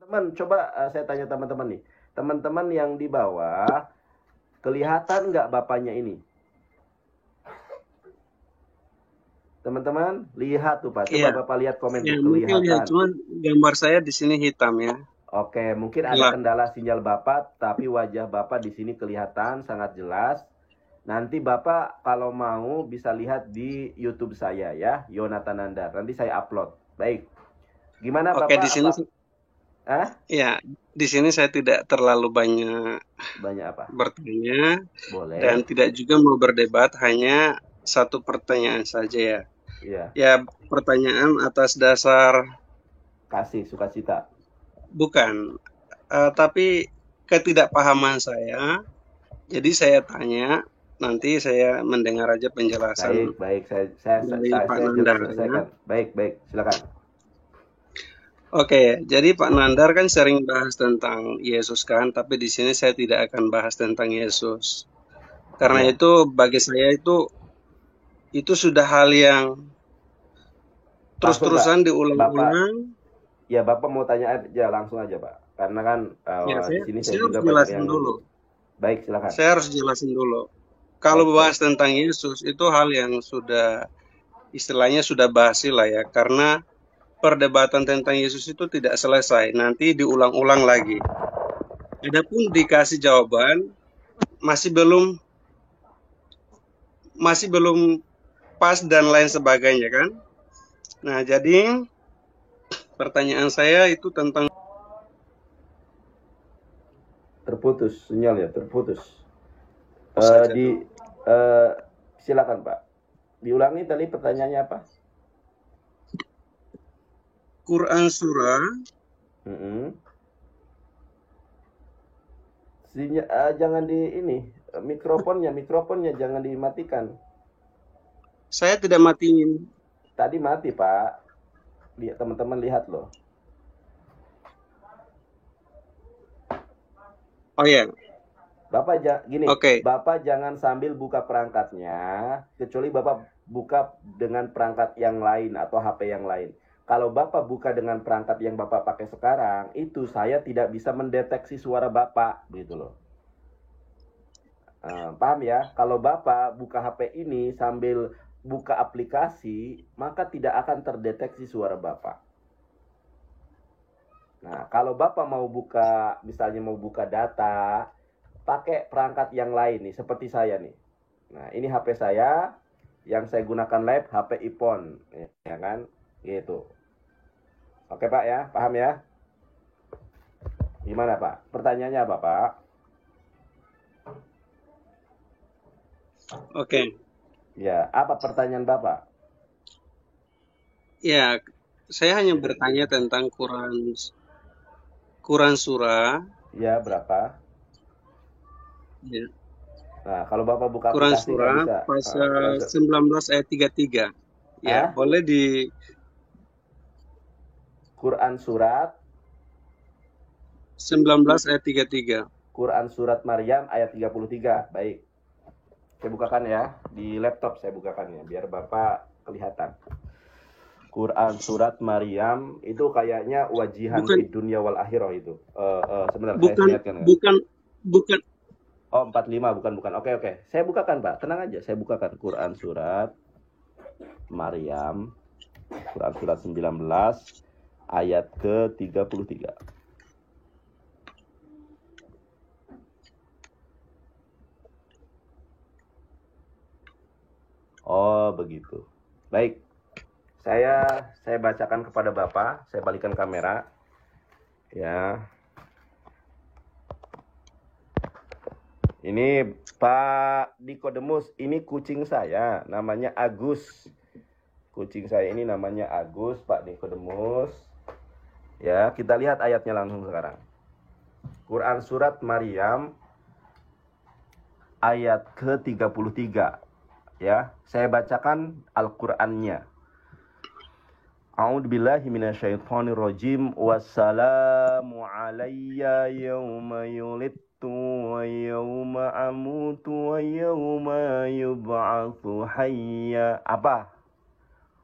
Teman, coba saya tanya teman-teman nih. Teman-teman yang di bawah, kelihatan nggak bapaknya ini? Teman-teman, lihat tuh Pak. Coba Iya, Bapak lihat komen ya tuh, mungkin ya, kelihatan. cuman gambar saya di sini hitam ya. Oke, mungkin ada Gelap. kendala sinyal Bapak, tapi wajah Bapak di sini kelihatan sangat jelas. Nanti Bapak kalau mau bisa lihat di YouTube saya ya, Yonatan Nandar. Nanti saya upload. Baik. Gimana Oke, Bapak? di sini Ah? ya, di sini saya tidak terlalu banyak Banyak apa? bertanya dan Boleh. tidak juga mau berdebat, hanya satu pertanyaan saja ya. Iya, Ya, pertanyaan atas dasar kasih sukacita. bukan, tapi ketidakpahaman saya. Jadi saya tanya, nanti saya mendengar aja Baik, penjelasan baik. Saya, saya, dari saya, Pak saya Nandar ya. selesaikan. Baik, baik. Silakan. Oke, jadi Pak Nandar kan sering bahas tentang Yesus kan, tapi di sini saya tidak akan bahas tentang Yesus. Karena Iya. itu bagi saya itu sudah hal yang Langsung Pak. terus-terusan Bapak, diulang-ulang. ya Bapak mau tanya aja langsung aja Pak. Karena kan Ya, di saya, sini saya saya harus juga banyak jelasin yang dulu. nunggu. Baik, silakan. Saya harus jelasin dulu. Kalau Baik, baik. bahas tentang Yesus itu hal yang sudah istilahnya sudah basi lah ya, karena perdebatan tentang Yesus itu tidak selesai, nanti diulang-ulang lagi. Adapun dikasih jawaban masih belum pas dan lain sebagainya kan. Nah, jadi pertanyaan saya itu tentang Terputus sinyal ya, terputus. saja Di dulu. eh, silakan Pak. Diulangi tadi pertanyaannya apa? Quran surah, Mm-mm. Jangan di ini mikrofonnya jangan dimatikan. saya tidak matiin. Tadi mati Pak. Lihat teman-teman lihat loh. Oh ya, Gini, oke. Bapak jangan sambil buka perangkatnya, kecuali Bapak buka dengan perangkat yang lain atau HP yang lain. Kalau Bapak buka dengan perangkat yang Bapak pakai sekarang, itu saya tidak bisa mendeteksi suara Bapak, begitu loh. Paham ya? Kalau Bapak buka HP ini sambil buka aplikasi, maka tidak akan terdeteksi suara Bapak. Nah, kalau Bapak mau buka, misalnya mau buka data, pakai perangkat yang lain nih, seperti saya nih. Nah, ini HP saya, yang saya gunakan live HP iPhone, ya kan? Gitu. Oke Pak ya, paham ya? Gimana Pak? Pertanyaannya apa Pak? Oke. Ya, apa pertanyaan Bapak? Ya, saya hanya bertanya tentang Quran surah, Ya, berapa? ya. Nah, kalau Bapak buka Quran aplikasi nggak surah bisa. pasal 19 ayat 33. Ya, Ah, boleh di Quran surat 19 ayat 33. Quran surat Maryam ayat 33. Baik. Saya bukakan ya di laptop, saya bukakan ya biar Bapak kelihatan. Quran surat Maryam itu kayaknya wajihan Bukan fid dunya wal akhirah itu. Sebentar saya bukan lihatkan ya. bukan bukan Oh, 45 bukan bukan. Oke oke. Saya bukakan, Pak. Tenang aja, saya bukakan Quran surat Maryam. Quran surat 19 ayat ke-33. Oh, begitu. Baik. Saya bacakan kepada Bapak, saya balikan kamera ya. Ini Pak Dikodemus, ini kucing saya, namanya Agus. Kucing saya ini namanya Agus, Pak Nikodemus. Ya, kita lihat ayatnya langsung sekarang. Quran surat Maryam ayat ke-33. Ya, saya bacakan Al-Qur'annya. A'udzubillahi minasyaitonirrajim. Wassalamu alayya yawma yulidtu wa yawma amutu wa yawma yub'atsu hayya. Apa?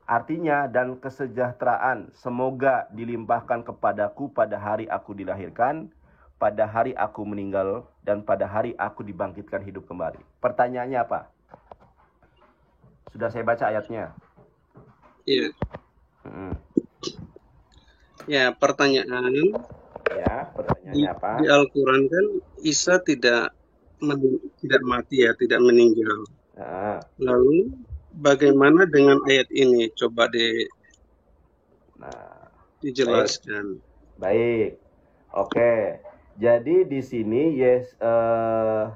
Artinya, dan kesejahteraan semoga dilimpahkan kepadaku pada hari aku dilahirkan, pada hari aku meninggal, dan pada hari aku dibangkitkan hidup kembali. Pertanyaannya apa? Sudah saya baca ayatnya. Iya. Mm-mm. Ya, pertanyaan Ya, pertanyaannya apa? di Al-Quran kan Isa tidak mati ya, tidak meninggal. Nah, Lalu bagaimana dengan ayat ini? Coba dijelaskan. Baik. Oke. Jadi di sini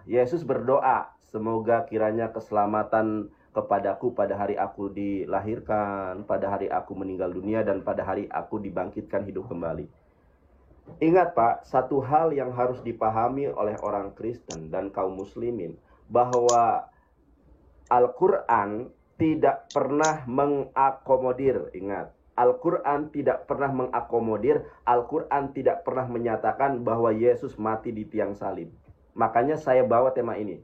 Yesus berdoa, semoga kiranya keselamatan kepadaku pada hari aku dilahirkan, pada hari aku meninggal dunia, dan pada hari aku dibangkitkan hidup kembali. Ingat Pak, satu hal yang harus dipahami oleh orang Kristen dan kaum muslimin, bahwa Al-Quran tidak pernah mengakomodir, ingat, Al-Quran tidak pernah mengakomodir, Al-Quran tidak pernah menyatakan bahwa Yesus mati di tiang salib. Makanya saya bawa tema ini.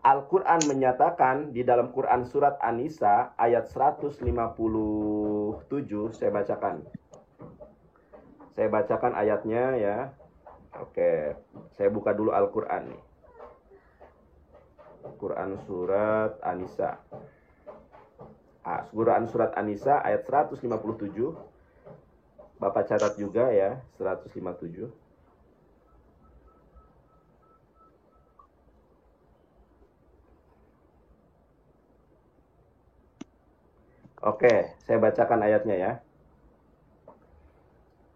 Al-Quran menyatakan di dalam Quran surat An-Nisa ayat 157, saya bacakan. Saya bacakan ayatnya ya. Oke, saya buka dulu Al-Quran nih. Quran surat An-Nisa. Quran surat An-Nisa ayat 157. Bapak catat juga ya, 157. Oke, saya bacakan ayatnya ya.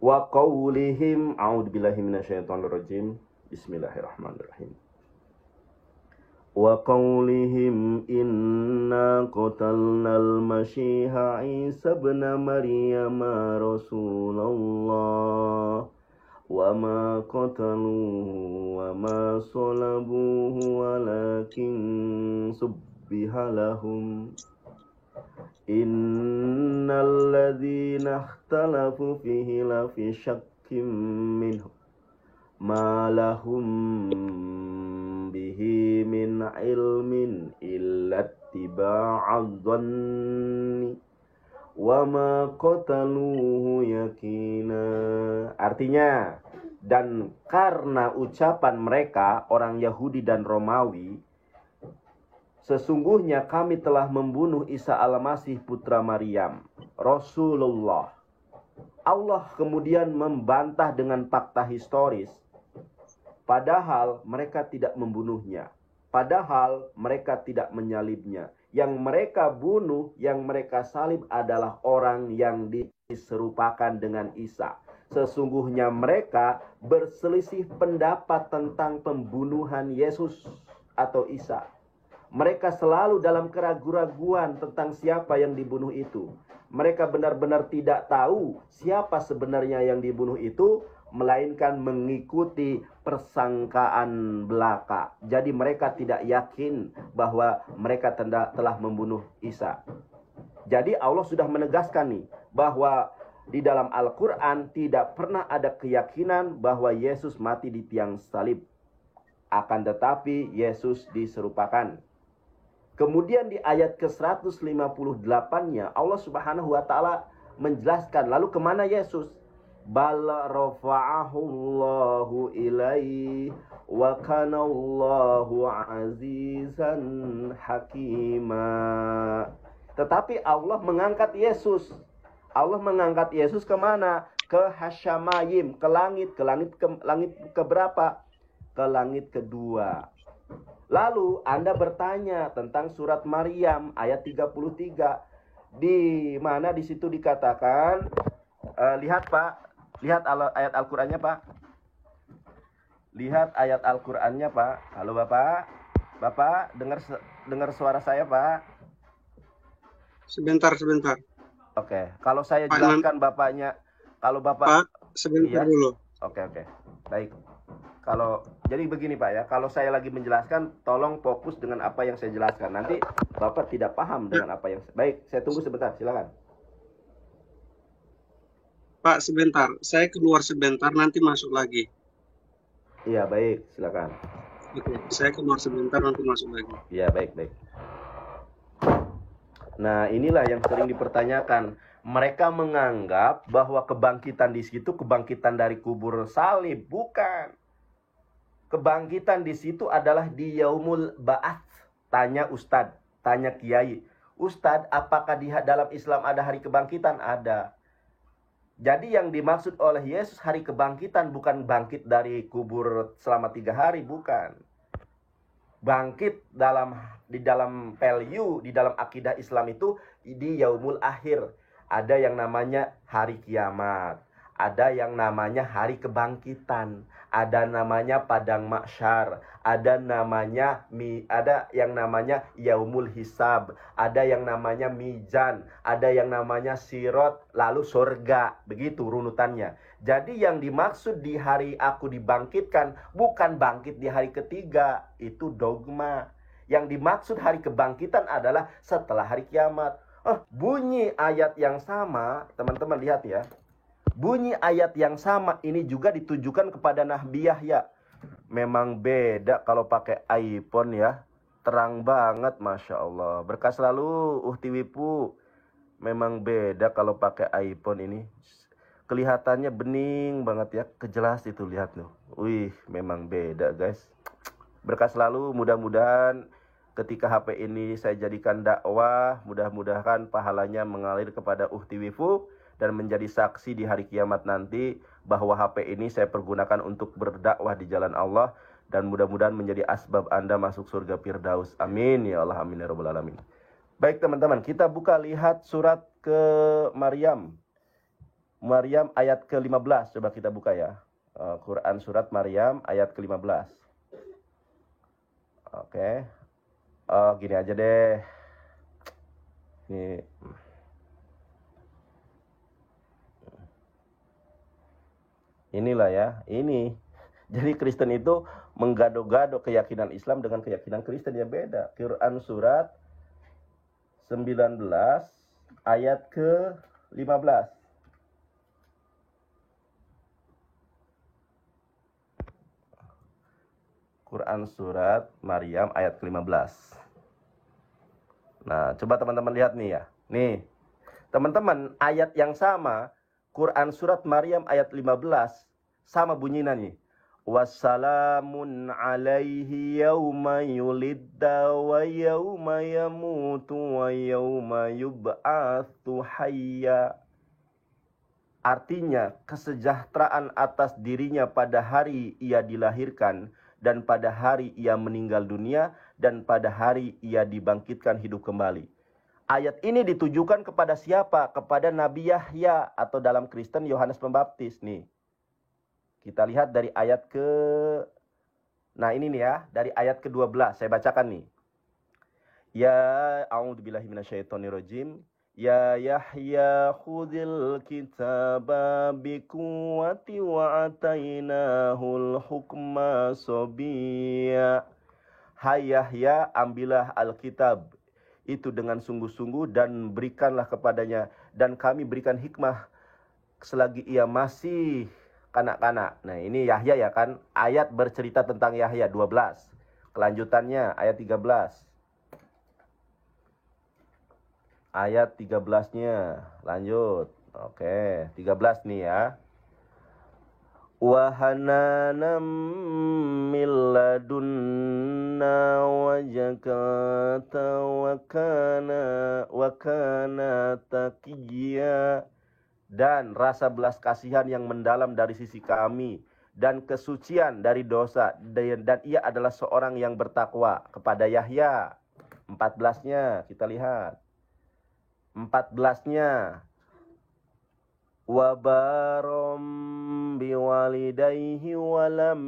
Wa qawlihim a'udzubillahi minasyaitonirrajim. Bismillahirrahmanirrahim. Wa qawlihim inna qatalnal masyiha Isa ibn Maryam Rasulullah wa ma qataluhu wa ma salabuhu walakin subbiha lahum. Innal ladzina ikhtalafu fihi lafi syakkim minhu ma lahum bihi min ilmin illa ittiba'adh dhanni wa ma qataluhu yakina. Artinya, dan karena ucapan mereka orang Yahudi dan Romawi, sesungguhnya kami telah membunuh Isa al-Masih putra Maryam, Rasulullah. Allah kemudian membantah dengan fakta historis, padahal mereka tidak membunuhnya, padahal mereka tidak menyalibnya. Yang mereka bunuh, yang mereka salib adalah orang yang diserupakan dengan Isa. Sesungguhnya mereka berselisih pendapat tentang pembunuhan Yesus atau Isa. Mereka selalu dalam keraguan-raguan tentang siapa yang dibunuh itu. Mereka benar-benar tidak tahu siapa sebenarnya yang dibunuh itu, melainkan mengikuti persangkaan belaka. Jadi mereka tidak yakin bahwa mereka telah membunuh Isa. Jadi Allah sudah menegaskan nih, bahwa di dalam Al-Quran tidak pernah ada keyakinan bahwa Yesus mati di tiang salib. Akan tetapi Yesus diserupakan. Kemudian di ayat ke-158-nya Allah Subhanahu wa taala menjelaskan, lalu kemana Yesus? Bal rafa'ahu Allahu ilaihi wa kana Allahu azizan hakima. Tetapi Allah mengangkat Yesus. Allah mengangkat Yesus kemana? Ke Hasyamayim, ke langit. Ke langit keberapa? Ke langit kedua. Lalu Anda bertanya tentang surat Maryam ayat 33. Di mana di situ dikatakan, lihat Pak, lihat ayat Al-Qur'annya Pak. Lihat ayat Al-Qur'annya Pak. Halo Bapak. Bapak dengar suara saya Pak? Sebentar. Oke, kalau saya jelaskan Bapaknya, kalau Bapak Pak, sebentar dulu. Oke. Baik. Jadi begini Pak ya, kalau saya lagi menjelaskan, tolong fokus dengan apa yang saya jelaskan. Nanti Bapak tidak paham dengan apa yang... Baik, saya tunggu sebentar, silakan. Pak, sebentar. Saya keluar sebentar, nanti masuk lagi. Iya, baik, silakan. Oke, saya keluar sebentar, nanti masuk lagi. Iya, baik. Nah, inilah yang sering dipertanyakan. Mereka menganggap bahwa kebangkitan di situ kebangkitan dari kubur salib. Bukan. Kebangkitan di situ adalah di yaumul ba'ats. Tanya ustadz, tanya kiai. Ustadz, apakah di dalam Islam ada hari kebangkitan? Ada. Jadi yang dimaksud oleh Yesus hari kebangkitan bukan bangkit dari kubur selama 3 hari. Bukan. Bangkit di dalam value, di dalam akidah Islam itu di yaumul akhir. Ada yang namanya hari kiamat, ada yang namanya hari kebangkitan, ada namanya padang mahsyar, ada yang namanya yaumul hisab, ada yang namanya mizan, ada yang namanya sirot, lalu surga. Begitu runutannya. Jadi yang dimaksud di hari aku dibangkitkan bukan bangkit di hari ketiga. Itu dogma. Yang dimaksud hari kebangkitan adalah setelah hari kiamat. Bunyi ayat yang sama, teman-teman lihat ya. Bunyi ayat yang sama ini juga ditujukan kepada Nabi Yahya. Memang beda kalau pakai iPhone ya. Terang banget, Masya Allah. Berkah selalu, Uhti Wipu. Memang beda kalau pakai iPhone ini. Kelihatannya bening banget ya, kejelas itu, lihat loh. Wih, memang beda guys. Berkah selalu, mudah-mudahan ketika HP ini saya jadikan dakwah, mudah-mudahan pahalanya mengalir kepada Uhti Wifu dan menjadi saksi di hari kiamat nanti bahwa HP ini saya pergunakan untuk berdakwah di jalan Allah, dan mudah-mudahan menjadi asbab Anda masuk surga Firdaus. Amin ya Allah, amin ya rabbal alamin. Baik teman-teman, kita buka lihat surat ke Maryam. Maryam ayat ke-15, coba kita buka ya. Quran surat Maryam ayat ke-15. Oke. Gini aja deh. Inilah ya, ini. Jadi Kristen itu menggado-gado keyakinan Islam dengan keyakinan Kristen, ya beda. Quran surat 19 ayat ke-15. Quran surat Maryam ayat ke-15. Nah, coba teman-teman lihat nih ya. Nih, teman-teman, ayat yang sama, Quran surat Maryam ayat 15, sama bunyinya nih. Wassalamun alaihi yawma yulidda wa yawma yamutu wa yawma yub'atsu hayya. Artinya, kesejahteraan atas dirinya pada hari ia dilahirkan, dan pada hari ia meninggal dunia, dan pada hari ia dibangkitkan hidup kembali. Ayat ini ditujukan kepada siapa? Kepada Nabi Yahya, atau dalam Kristen Yohanes Pembaptis nih. Kita lihat dari ayat Nah ini nih ya, dari ayat ke-12 saya bacakan nih. Ya, a'udzubillahi minasyaitonirrajim. Ya Yahya khudil kitaba biquwwati wa atainahul hukma sobiyya. Hai Yahya, ambillah Alkitab itu dengan sungguh-sungguh dan berikanlah kepadanya, dan kami berikan hikmah selagi ia masih kanak-kanak. Nah ini Yahya ya kan, ayat bercerita tentang Yahya 12. Kelanjutannya ayat 13. Ayat 13-nya lanjut. Oke, 13 nih ya. Wa hananam min ladunna wa zakata wa kana taqiyya. Dan rasa belas kasihan yang mendalam dari sisi kami, dan kesucian dari dosa, dan ia adalah seorang yang bertakwa. Kepada Yahya 14-nya kita lihat. 14-nya, wa barom biwalidayhi walam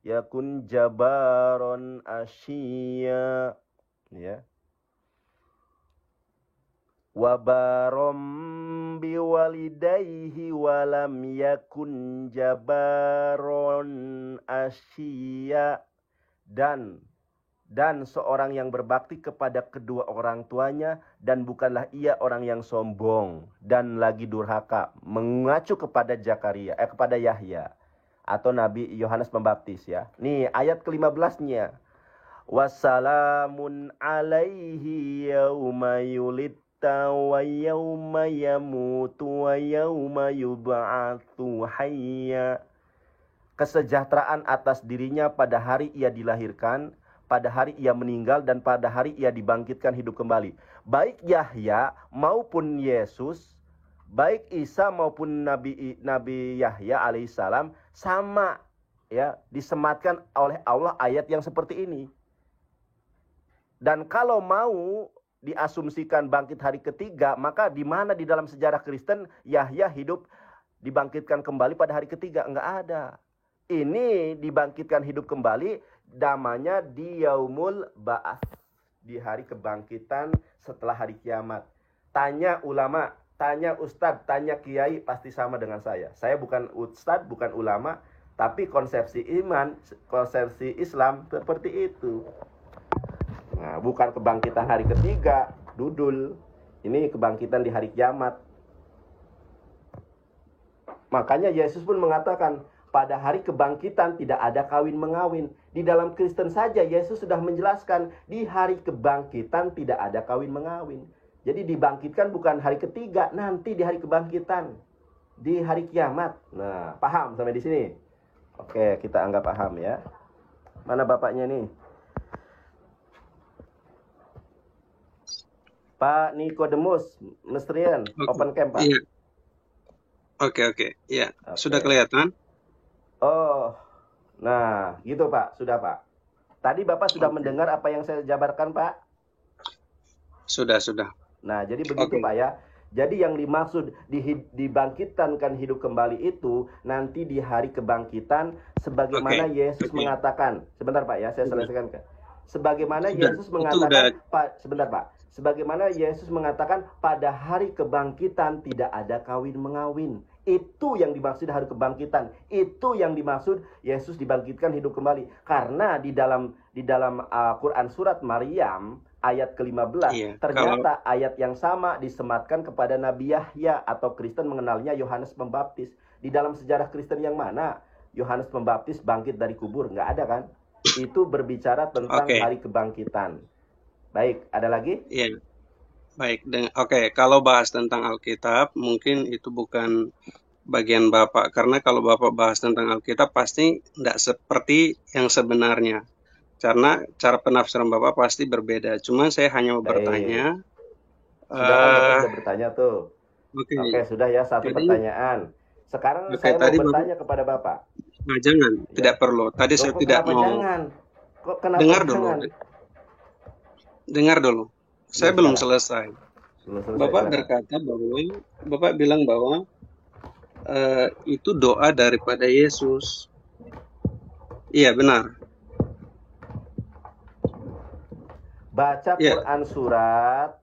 yakun jabaron asyiya, ya. Wa barom biwalidayhi walam yakun jabaron asyiya. Dan seorang yang berbakti kepada kedua orang tuanya, dan bukanlah ia orang yang sombong dan lagi durhaka. Mengacu kepada kepada Yahya. atau Nabi Yohanes Pembaptis ya. Nih ayat ke-15-nya. Wassalamun alaihi yauma yulidta wa yauma yamutu wa yauma yub'atsu hayya. Kesejahteraan atas dirinya pada hari ia dilahirkan, pada hari ia meninggal, dan pada hari ia dibangkitkan hidup kembali. Baik Yahya maupun Yesus, baik Isa maupun Nabi Yahya alaihissalam sama ya, disematkan oleh Allah ayat yang seperti ini. Dan kalau mau diasumsikan bangkit hari ketiga, maka di mana di dalam sejarah Kristen Yahya hidup dibangkitkan kembali pada hari ketiga? Enggak ada. Ini dibangkitkan hidup kembali, namanya di Yaumul Ba'ats, di hari kebangkitan setelah hari kiamat. Tanya ulama, tanya ustadz, tanya kiai, pasti sama dengan saya. Saya bukan ustadz, bukan ulama, tapi konsepsi iman, konsepsi Islam seperti itu. Nah, bukan kebangkitan hari ketiga, dudul. Ini kebangkitan di hari kiamat. Makanya Yesus pun mengatakan, pada hari kebangkitan tidak ada kawin mengawin. Di dalam Kristen saja Yesus sudah menjelaskan, di hari kebangkitan tidak ada kawin mengawin. Jadi dibangkitkan bukan hari ketiga, nanti di hari kebangkitan, di hari kiamat. Nah, paham sampai di sini? Oke, kita anggap paham ya. Mana bapaknya nih? Pak Nikodemus, Mestrian, open camp Pak. Iya. Oke. Iya, sudah kelihatan? Oh, nah gitu Pak, sudah Pak. Tadi Bapak sudah mendengar apa yang saya jabarkan Pak? Sudah. Nah, jadi begitu Pak ya. Jadi yang dimaksud dibangkitkan hidup kembali itu nanti di hari kebangkitan, sebagaimana Yesus mengatakan. Sebentar Pak ya, saya selesaikan. Sebagaimana Yesus mengatakan, sebentar Pak. Sebagaimana Yesus mengatakan pada hari kebangkitan tidak ada kawin mengawin. Itu yang dimaksud hari kebangkitan. Itu yang dimaksud Yesus dibangkitkan hidup kembali. Karena di dalam Quran surat Maryam ayat ke-15 ternyata ayat yang sama disematkan kepada Nabi Yahya, atau Kristen mengenalnya Yohanes Pembaptis. Di dalam sejarah Kristen yang mana Yohanes Pembaptis bangkit dari kubur? Nggak ada kan? Itu berbicara tentang hari kebangkitan. Baik, ada lagi? Iya. Baik, kalau bahas tentang Alkitab, mungkin itu bukan bagian Bapak. Karena kalau Bapak bahas tentang Alkitab, pasti tidak seperti yang sebenarnya. Karena cara penafsiran Bapak pasti berbeda. Cuma saya hanya mau bertanya. Sudah kan Bapak sudah bertanya tuh. Oke, sudah ya, satu pertanyaan. Sekarang saya mau bertanya kepada Bapak. Nah, jangan, tidak perlu. Tadi saya tidak mau. Jangan? Kok kenapa dengar jangan? Dengar dulu. Saya belum selesai. Bapak berkata bahwa, Bapak bilang bahwa itu doa daripada Yesus. Iya, benar. Baca Quran surat,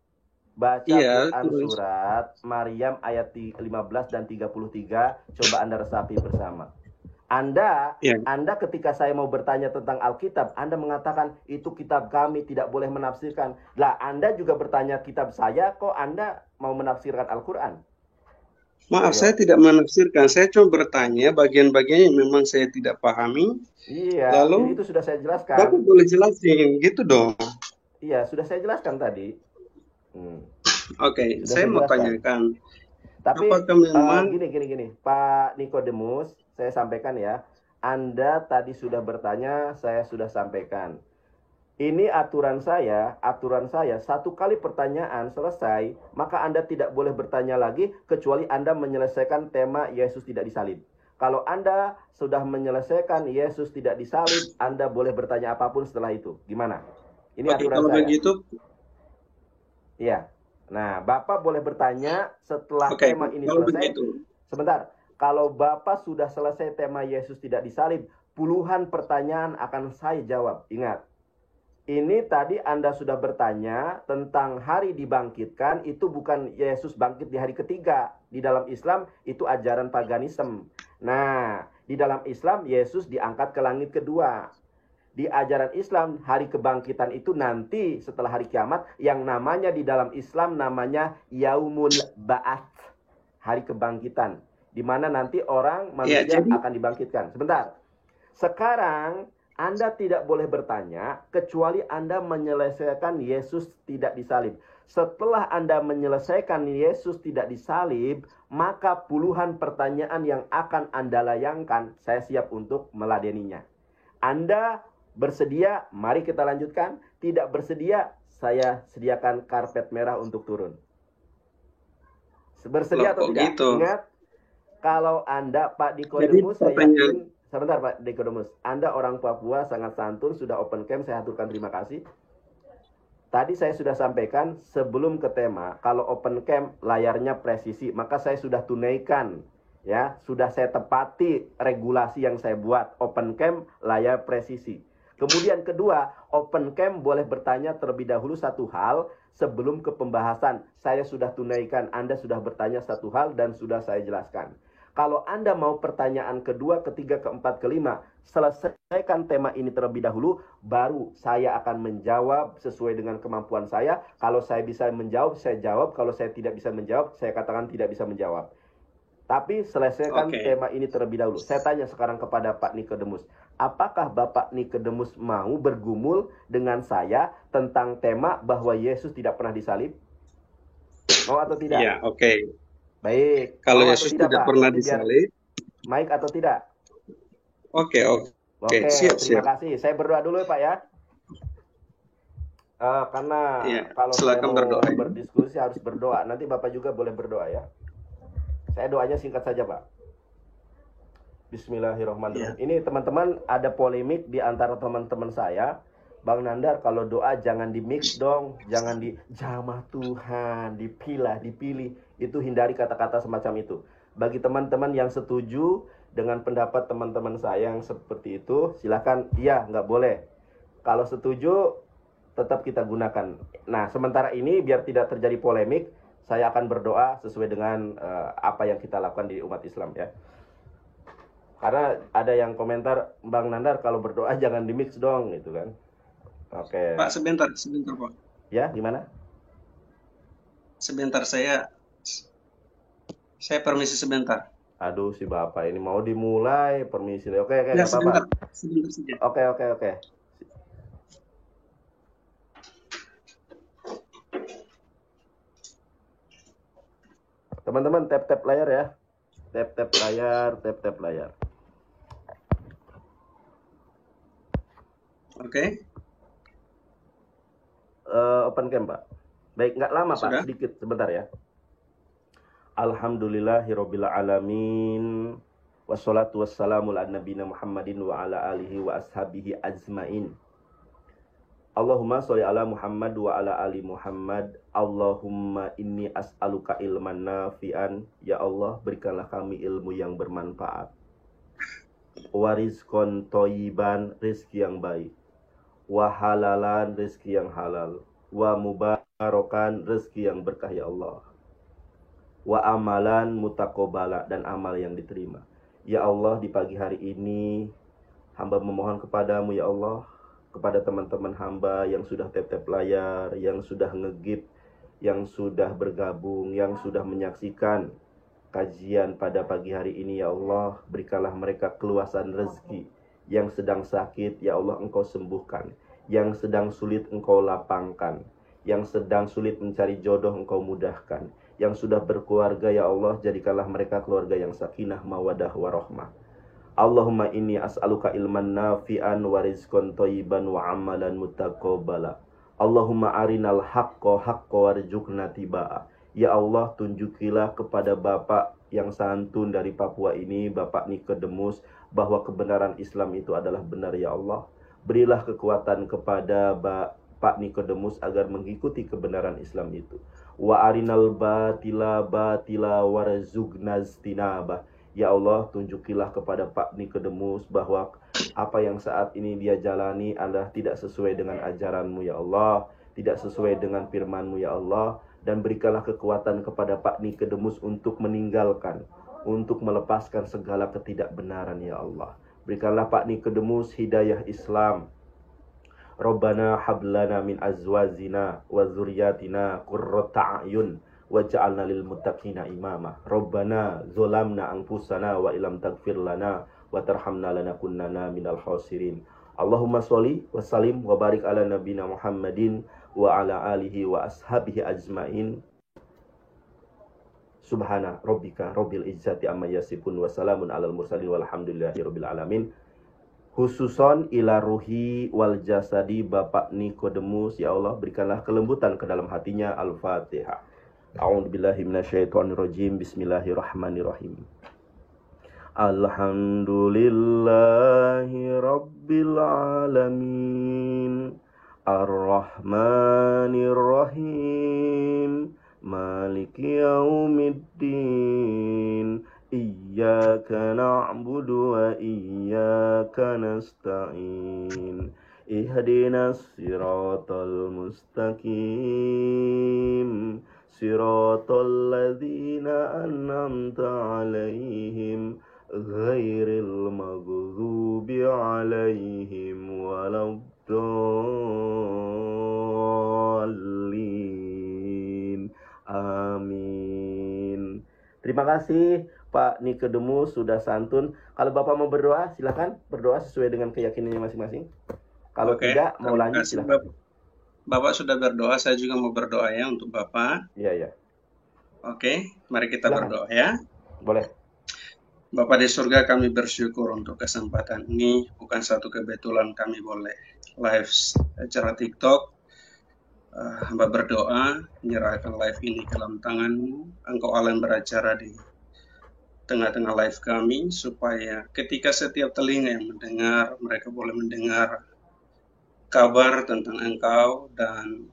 Quran surat Maryam ayat 15 dan 33. Coba Anda resapi bersama. Anda ketika saya mau bertanya tentang Alkitab, Anda mengatakan itu kitab kami, tidak boleh menafsirkan. Lah, Anda juga bertanya kitab saya, kok Anda mau menafsirkan Al-Quran? Maaf, saya tidak menafsirkan. Saya cuma bertanya bagian-bagian yang memang saya tidak pahami. Iya, lalu itu sudah saya jelaskan. Bapak boleh jelasin, gitu dong. Iya, sudah saya jelaskan tadi. Oke, saya mau tanyakan. Tapi gini, Pak Nikodemus, saya sampaikan ya. Anda tadi sudah bertanya, saya sudah sampaikan. Ini aturan saya, satu kali pertanyaan selesai, maka Anda tidak boleh bertanya lagi kecuali Anda menyelesaikan tema Yesus tidak disalib. Kalau Anda sudah menyelesaikan Yesus tidak disalib, Anda boleh bertanya apapun setelah itu. Gimana? Ini aturan kalau saya. Begitu. Iya. Nah, Bapak boleh bertanya setelah tema ini selesai. Sebentar. Kalau Bapak sudah selesai tema Yesus tidak disalib, puluhan pertanyaan akan saya jawab. Ingat. Ini tadi Anda sudah bertanya tentang hari dibangkitkan, itu bukan Yesus bangkit di hari ketiga. Di dalam Islam itu ajaran paganisme. Nah, di dalam Islam Yesus diangkat ke langit kedua. Di ajaran Islam hari kebangkitan itu nanti setelah hari kiamat, yang namanya di dalam Islam namanya Yaumul Ba'ats, hari kebangkitan. di mana nanti orang Ya, manusia jadi akan dibangkitkan. Sebentar. Sekarang Anda tidak boleh bertanya kecuali Anda menyelesaikan Yesus tidak disalib. Setelah Anda menyelesaikan Yesus tidak disalib, maka puluhan pertanyaan yang akan Anda layangkan, saya siap untuk meladeninya. Anda bersedia? Mari kita lanjutkan. Tidak bersedia? Saya sediakan karpet merah untuk turun. Bersedia atau kok tidak? gitu? Ingat, kalau Anda, Pak Jadi Nikodemus, saya pertanyaan, yakin, sebentar Pak Nikodemus, Anda orang Papua sangat santun, sudah open cam, saya aturkan terima kasih. Tadi saya sudah sampaikan sebelum ke tema, kalau open cam layarnya presisi, maka saya sudah tunaikan, ya, sudah saya tepati regulasi yang saya buat, open cam layar presisi. Kemudian kedua, open cam boleh bertanya terlebih dahulu satu hal sebelum ke pembahasan. Saya sudah tunaikan, Anda sudah bertanya satu hal dan sudah saya jelaskan. Kalau Anda mau pertanyaan kedua, ketiga, keempat, kelima, selesaikan tema ini terlebih dahulu, baru saya akan menjawab sesuai dengan kemampuan saya. Kalau saya bisa menjawab, saya jawab. Kalau saya tidak bisa menjawab, saya katakan tidak bisa menjawab. Tapi selesaikan oke. tema ini terlebih dahulu. Saya tanya sekarang kepada Pak Nikodemus, apakah Bapak Nikodemus mau bergumul dengan saya tentang tema bahwa Yesus tidak pernah disalib? Mau atau tidak? Ya, oke. Baik, Kalau mau atau Yesus tidak tidak Pak? pernah Nanti biar disalib, mic atau tidak? oke, oke, Oke, siap, terima siap. kasih. Saya berdoa dulu ya Pak ya. Karena Ya, kalau saya silakan mau berdoa. berdiskusi harus berdoa. Nanti Bapak juga boleh berdoa ya. Saya doanya singkat saja Pak. Bismillahirrahmanirrahim. Ya. Ini teman-teman ada polemik di antara teman-teman saya. Bang Nandar, kalau doa jangan di mix dong, jangan di jamah Tuhan, dipilih. Itu hindari kata-kata semacam itu. Bagi teman-teman yang setuju dengan pendapat teman-teman saya yang seperti itu, silakan. Iya, nggak boleh. Kalau setuju, tetap kita gunakan. Nah, sementara ini biar tidak terjadi polemik, saya akan berdoa sesuai dengan apa yang kita lakukan di umat Islam ya. Karena ada yang komentar, Bang Nandar kalau berdoa jangan di mix dong gitu kan. Oke. Pak, sebentar, Pak. Ya, gimana? Sebentar, saya permisi sebentar. Aduh, si Bapak ini mau dimulai, permisi. Oke, Ya, nggak apa-apa. sebentar saja. Oke. Teman-teman, tap layar ya. Tap layar. Oke. Open cam, Pak. Baik, nggak lama, Sudah? Pak. Sedikit, sebentar ya. Alhamdulillahirabbil alamin. Wassalatu wassalamu ala nabiyina Muhammadin wa ala alihi wa ashabihi ajmain. Allahumma sholli ala Muhammad wa ala ali Muhammad. Allahumma inni as'aluka ilman nafi'an. Ya Allah, berikanlah kami ilmu yang bermanfaat. Wa rizqan thayyiban, rezeki yang baik. Wa halalan, rezeki yang halal. Wa mubarakan, rezeki yang berkah ya Allah. Wa amalan mutaqabbala, dan amal yang diterima. Ya Allah, di pagi hari ini hamba memohon kepadamu ya Allah, kepada teman-teman hamba yang sudah tap layar, yang sudah ngegip, yang sudah bergabung, yang sudah menyaksikan kajian pada pagi hari ini ya Allah, berikanlah mereka keluasan rezeki. Yang sedang sakit ya Allah Engkau sembuhkan, yang sedang sulit Engkau lapangkan, yang sedang sulit mencari jodoh Engkau mudahkan, yang sudah berkeluarga ya Allah jadikanlah mereka keluarga yang sakinah mawadah warahmah. Allahumma inni as'aluka ilman nafi'an wa rizqan thayyiban wa amalan mutaqabbala. Allahumma arinal haqqo haqqo warzuqna tiba'a. Ya Allah, tunjukilah kepada Bapak yang santun dari Papua ini, Bapak Nikodemus, bahwa kebenaran Islam itu adalah benar ya Allah. Berilah kekuatan kepada Pak Nikodemus agar mengikuti kebenaran Islam itu. Wa arinal batila batila warzuqna istinabah. Ya Allah, tunjukilah kepada Pak Nikodemus bahwa apa yang saat ini dia jalani adalah tidak sesuai dengan ajaran-Mu ya Allah, tidak sesuai dengan firman-Mu ya Allah, dan berikanlah kekuatan kepada Pak Nikodemus untuk meninggalkan, untuk melepaskan segala ketidakbenaran ya Allah. Berikanlah Pak Nikodemus hidayah Islam. Rabbana hablana min azwajina wa dzurriyyatina qurrata a'yun waj'alna lil muttaqina imama. Rabbana zalamna anfusana wa illam taghfir lana wa tarhamna lanakunanna minal khasirin. Allahumma sholli wa sallim wa barik ala nabiyina Muhammadin wa ala alihi wa ashabihi ajmain. Subhana rabbika rabbil izzati amma yasifun wa salamun alal mursalin walhamdulillahi rabbil alamin. Khususon ila ruhi wal jasadi Bapak Nikodemus, ya Allah berikanlah kelembutan ke dalam hatinya. Al-Fatihah. A'udzubillahi minasyaitonirrajim. Bismillahirrahmanirrahim. Alhamdulillahi rabbil alamin. Ar-Rahmanir-Rahim. Maliki yaumiddin. Iyyaka na'budu wa iyyaka nasta'in. Ihdinas siratal mustaqim. Siratal ladzina an'amta 'alaihim ghairil maghdubi 'alaihim waladdallin. Amin. Terima kasih Pak Nikodemus sudah santun. Kalau Bapak mau berdoa, silakan berdoa sesuai dengan keyakinannya masing-masing. Kalau tidak mau lanjut, silakan. Bapak sudah berdoa, saya juga mau berdoa ya untuk Bapak. Iya. Oke, mari kita Silakan. berdoa ya. Boleh. Bapak di surga, kami bersyukur untuk kesempatan ini. Bukan satu kebetulan kami boleh live acara TikTok. Hamba berdoa, menyerahkan live ini ke dalam tangan-Mu. Engkau Allah yang beracara di tengah-tengah live kami, supaya ketika setiap telinga yang mendengar, mereka boleh mendengar kabar tentang Engkau, dan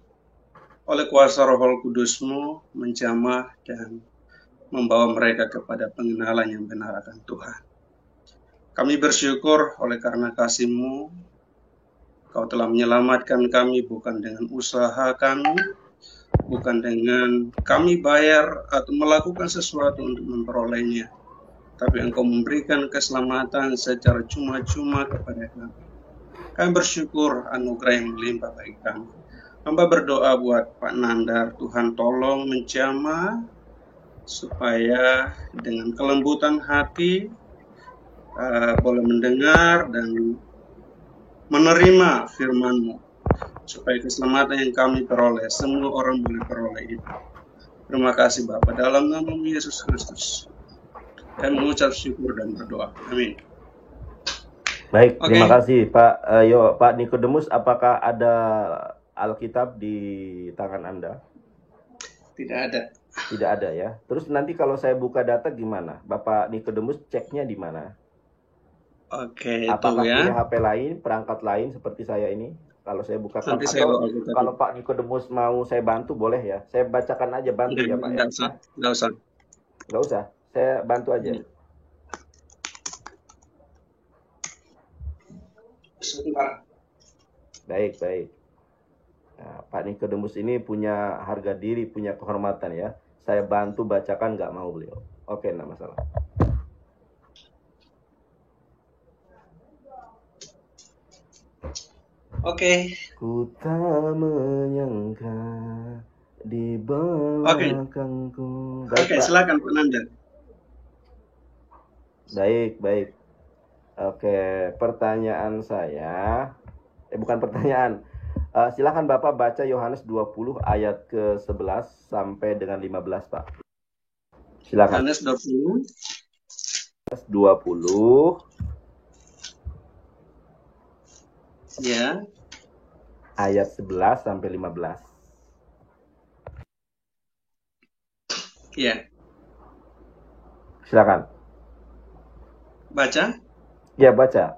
oleh kuasa Roh Kudus-Mu menjamah dan membawa mereka kepada pengenalan yang benar akan Tuhan. Kami bersyukur oleh karena kasih-Mu, Kau telah menyelamatkan kami bukan dengan usaha kami, bukan dengan kami bayar atau melakukan sesuatu untuk memperolehnya, tapi Engkau memberikan keselamatan secara cuma-cuma kepada kami. Kami bersyukur anugerah yang melimpah bagi kami. Hamba berdoa buat Pak Nandar, Tuhan tolong menjamah supaya dengan kelembutan hati boleh mendengar dan menerima firman-Mu, supaya keselamatan yang kami peroleh, semua orang boleh peroleh itu. Terima kasih Bapa, dalam nama Yesus Kristus kami mengucap syukur dan berdoa. Amin. Baik, terima kasih Pak Nikodemus. Apakah ada Alkitab di tangan Anda? Tidak ada. Tidak ada ya. Terus nanti kalau saya buka data gimana? Bapak Nikodemus ceknya di mana? Oke, apakah itu ya. punya HP lain, perangkat lain seperti saya ini? Kalau saya bukakan, Nanti atau kalau Pak Nikodemus mau saya bantu boleh ya? Saya bacakan aja, bantu ya Pak. Nggak usah. Nggak usah, saya bantu aja. Baik. Nah, Pak Nikodemus ini punya harga diri, punya kehormatan ya. Saya bantu bacakan, nggak mau beliau. Oke, nggak masalah. Oke. Ku tak menyangka di belakangku. Oke, silakan Pak Nandar. Baik. Oke, pertanyaan saya, bukan pertanyaan. Silakan Bapak baca Yohanes 20 ayat ke-11 sampai dengan 15, Pak. Silakan. Yohanes 20. Ya. Ayat 11 sampai 15. Ya. Silakan. Baca? Ya, baca.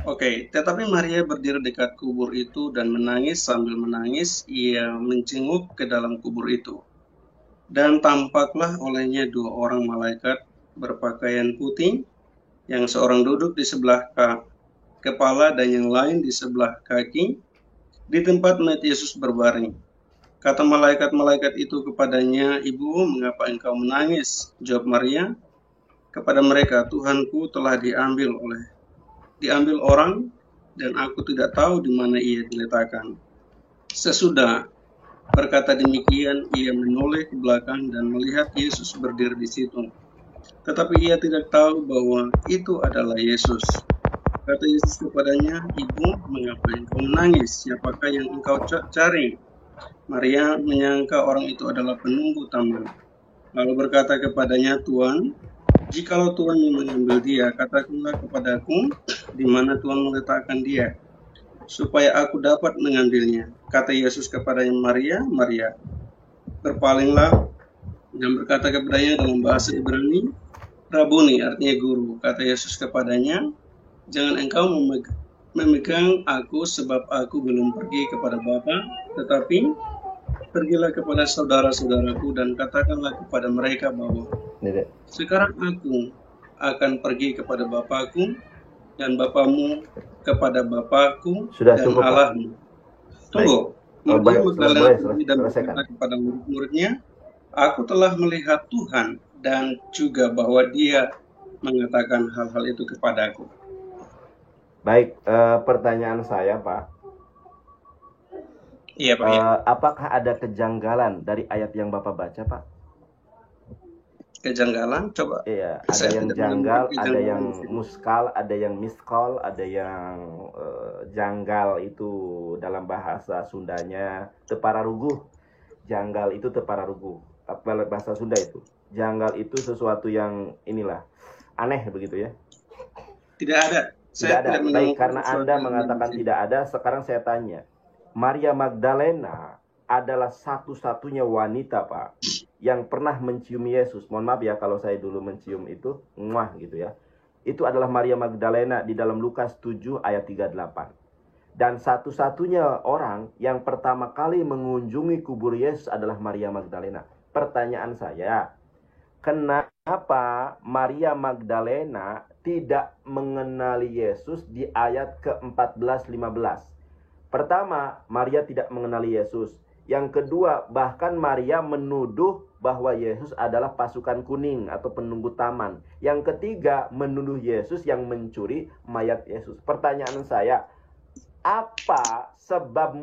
Oke, tetapi Maria berdiri dekat kubur itu dan menangis. Sambil menangis, ia menjenguk ke dalam kubur itu. Dan tampaklah olehnya dua orang malaikat berpakaian putih, yang seorang duduk di sebelah kepala dan yang lain di sebelah kaki, di tempat mayat Yesus berbaring. Kata malaikat-malaikat itu kepadanya, "Ibu, mengapa engkau menangis?" Jawab Maria kepada mereka, "Tuhanku telah diambil orang, dan aku tidak tahu di mana ia diletakkan. Sesudah Berkata demikian, ia menoleh ke belakang dan melihat Yesus berdiri di situ. Tetapi ia tidak tahu bahwa itu adalah Yesus. Kata Yesus kepadanya, "Ibu, mengapa engkau menangis? Siapakah yang engkau cari?" Maria menyangka orang itu adalah penunggu taman. Lalu berkata kepadanya, "Tuan, jikalau Tuhan mau mengambil dia, katakanlah kepadaku di mana Tuhan meletakkan dia, supaya aku dapat mengambilnya." Kata Yesus kepadanya, "Maria, Maria." Berpalinglah dan berkata kepadanya dalam bahasa Ibrani, "Rabuni," artinya guru. Kata Yesus kepadanya, "Jangan engkau memegang aku, sebab aku belum pergi kepada Bapa, tetapi pergilah kepada saudara-saudaraku dan katakanlah kepada mereka bahwa Dede. sekarang aku akan pergi kepada Bapakku dan Bapamu, kepada Bapakku Sudah dan cukup, Pak. Allahmu." Baik. Tunggu. Oh, Maria baik, Magdalena boleh pergi dan selesaikan. berkata kepada murid-muridnya, "Aku telah melihat Tuhan," dan juga bahwa dia mengatakan hal-hal itu kepadaku. Baik, pertanyaan saya, Pak. Iya, Pak. Ya. Apakah ada kejanggalan dari ayat yang Bapak baca, Pak? Kejanggalan, coba. Iya, ada Saya yang tidak janggal, menemukan ada kejanggalan yang di sini. muskal, ada yang miskol, ada yang janggal itu dalam bahasa Sundanya tepararuguh. Janggal itu tepararuguh. Apa bahasa Sunda itu? Janggal itu sesuatu yang inilah aneh begitu ya? Tidak ada. Tidak Saya ada. tidak Baik, menemukan karena sesuatu Anda yang aneh di mengatakan sini. tidak ada, sekarang saya tanya. Maria Magdalena adalah satu-satunya wanita, Pak, yang pernah mencium Yesus. Mohon maaf ya kalau saya dulu mencium itu, muah gitu ya. Itu adalah Maria Magdalena di dalam Lukas 7 ayat 38. Dan satu-satunya orang yang pertama kali mengunjungi kubur Yesus adalah Maria Magdalena. Pertanyaan saya, kenapa Maria Magdalena tidak mengenali Yesus di ayat ke-14-15? Pertama, Maria tidak mengenali Yesus. Yang kedua, bahkan Maria menuduh bahwa Yesus adalah pasukan kuning atau penunggu taman. Yang ketiga, menuduh Yesus yang mencuri mayat Yesus. Pertanyaan saya, apa sebab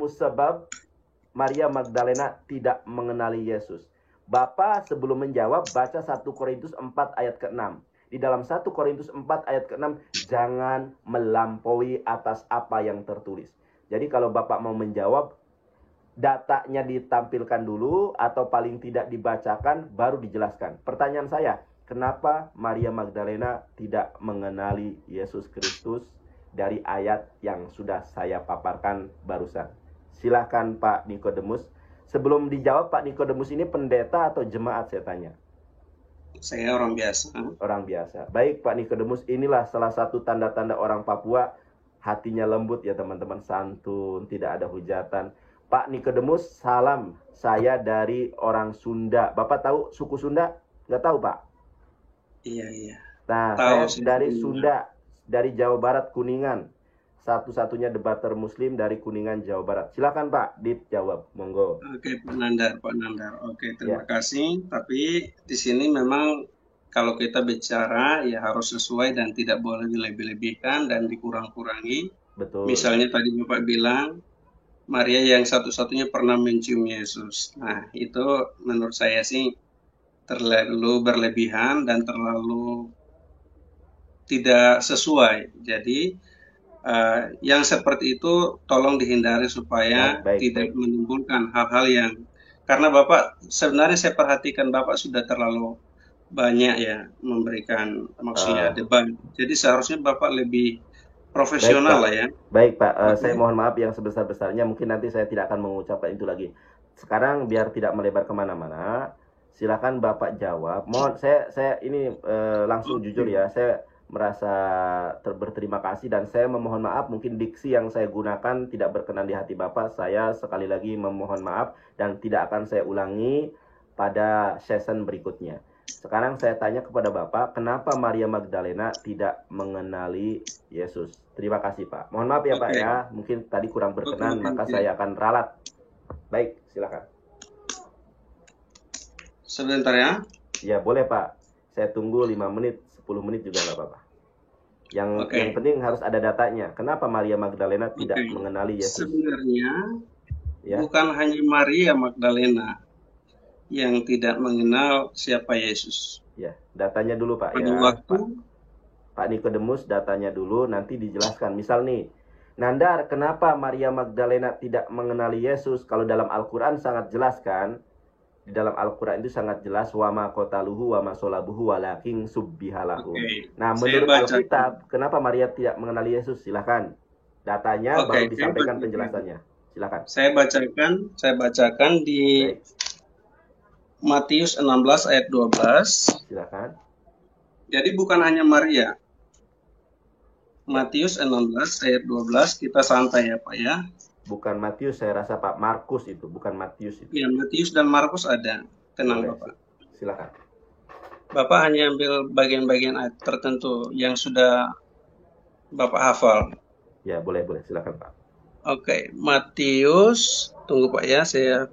Maria Magdalena tidak mengenali Yesus? Bapak sebelum menjawab baca 1 Korintus 4 ayat ke-6. Di dalam 1 Korintus 4 ayat ke-6, jangan melampaui atas apa yang tertulis. Jadi kalau Bapak mau menjawab, datanya ditampilkan dulu atau paling tidak dibacakan baru dijelaskan. Pertanyaan saya, kenapa Maria Magdalena tidak mengenali Yesus Kristus dari ayat yang sudah saya paparkan barusan? Silakan Pak Nikodemus. Sebelum dijawab, Pak Nikodemus ini pendeta atau jemaat, saya tanya? Saya orang biasa. Orang biasa. Baik Pak Nikodemus, inilah salah satu tanda-tanda orang Papua, hatinya lembut ya teman-teman, santun, tidak ada hujatan. Pak Nikodemus, salam. Saya dari orang Sunda. Bapak tahu suku Sunda? Nggak tahu, Pak? Iya. Nah, Tahu saya dari Sunda, dari Jawa Barat, Kuningan. Satu-satunya debater Muslim dari Kuningan, Jawa Barat. Silakan Pak, dijawab, monggo. Oke, Pak Nandar. Oke, terima kasih. Tapi di sini memang kalau kita bicara ya harus sesuai dan tidak boleh dilebih-lebihkan dan dikurang-kurangi. Betul. Misalnya tadi Bapak bilang Maria yang satu-satunya pernah mencium Yesus. Nah, itu menurut saya sih terlalu berlebihan dan terlalu tidak sesuai. Jadi yang seperti itu tolong dihindari supaya tidak menimbulkan hal-hal yang, karena Bapak sebenarnya saya perhatikan Bapak sudah terlalu banyak ya memberikan maksudnya debat. Jadi seharusnya Bapak lebih profesional lah ya. Baik Pak, saya mohon maaf yang sebesar-besarnya, mungkin nanti saya tidak akan mengucapkan itu lagi. Sekarang biar tidak melebar kemana-mana, silakan Bapak jawab. Mohon saya ini langsung jujur ya, saya merasa berterima kasih dan saya memohon maaf mungkin diksi yang saya gunakan tidak berkenan di hati Bapak. Saya sekali lagi memohon maaf dan tidak akan saya ulangi pada season berikutnya. Sekarang saya tanya kepada Bapak, kenapa Maria Magdalena tidak mengenali Yesus? Terima kasih Pak. Mohon maaf ya Pak ya, mungkin tadi kurang berkenan, maka saya akan ralat. Baik, silakan. Sebentar ya. Ya boleh Pak, saya tunggu 5 menit, 10 menit juga nggak apa-apa. Yang penting harus ada datanya. Kenapa Maria Magdalena tidak mengenali Yesus? Sebenarnya Ya, bukan hanya Maria Magdalena yang tidak mengenal siapa Yesus. ya. Datanya dulu Pak Pada ya, waktu Pak Nikodemus, datanya dulu, nanti dijelaskan. Misal nih, Nandar, kenapa Maria Magdalena tidak mengenali Yesus? Kalau dalam Al-Quran sangat jelas kan? Di dalam Al-Quran itu sangat jelas, wama kotaluhu wama solabuhu walaking subbihalahum. Oke, Nah, saya menurut bacakan. Alkitab, kenapa Maria tidak mengenali Yesus? Silahkan. Datanya Oke, baru saya disampaikan bacakan. penjelasannya. Silahkan. Saya bacakan di Baik, Matius 16 ayat 12. silahkan. Jadi bukan hanya Maria. Matius 16 ayat 12, kita santai ya Pak ya. Bukan Matius, saya rasa Pak Markus itu, bukan Matius itu. Ya, Matius dan Markus ada. Tenang Boleh, Bapak. silahkan. Bapak hanya ambil bagian-bagian ayat tertentu yang sudah Bapak hafal. Ya, boleh, silahkan Pak. Oke, Matius, tunggu Pak ya, saya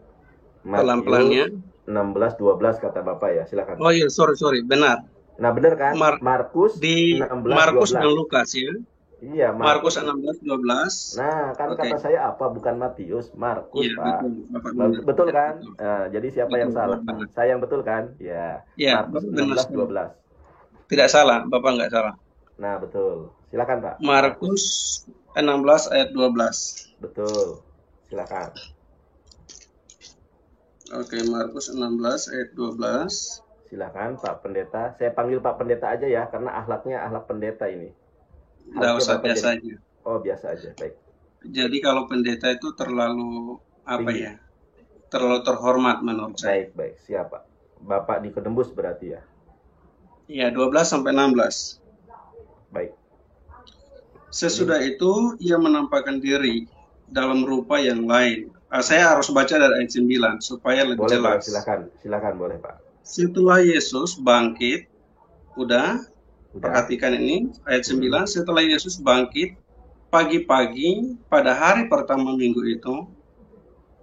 pelan-pelannya. Matius 16-12 kata Bapak ya, silahkan. Oh iya, sorry, benar. Nah, benar kan? Markus Di 16-12. Markus dan Lukas ya. Iya, Markus 16-12. Nah, kan Oke. kata saya apa? Bukan Matius, Markus, Iya, Pak. betul, Bapak benar. Betul Ya, kan? betul. Nah, jadi siapa yang Betul, salah? benar. Saya yang betul kan? Ya, Ya, Markus Bapak benar 16-12. Tidak salah, Bapak nggak salah. Nah, betul. Silakan, Pak. Markus 16 ayat 12. Betul. Silakan. Oke, Markus 16 ayat 12. Silakan, Pak Pendeta. Saya panggil Pak Pendeta aja ya, karena akhlaknya akhlak pendeta ini. Nggak Harusnya usah, Bapak biasa jadi- aja. Oh, biasa aja. Baik. Jadi kalau pendeta itu terlalu apa Tinggi. ya? Terlalu terhormat menurut saya. Baik. Siapa? Bapak Nikodemus berarti ya. Ya, 12 sampai 16. Baik. Sesudah itu ia menampakkan diri dalam rupa yang lain. Saya harus baca dari ayat 9 supaya lebih Boleh, jelas. silakan boleh, Pak. Setelah Yesus bangkit, udah Udah. perhatikan ini ayat 9. Setelah Yesus bangkit pagi-pagi pada hari pertama minggu itu,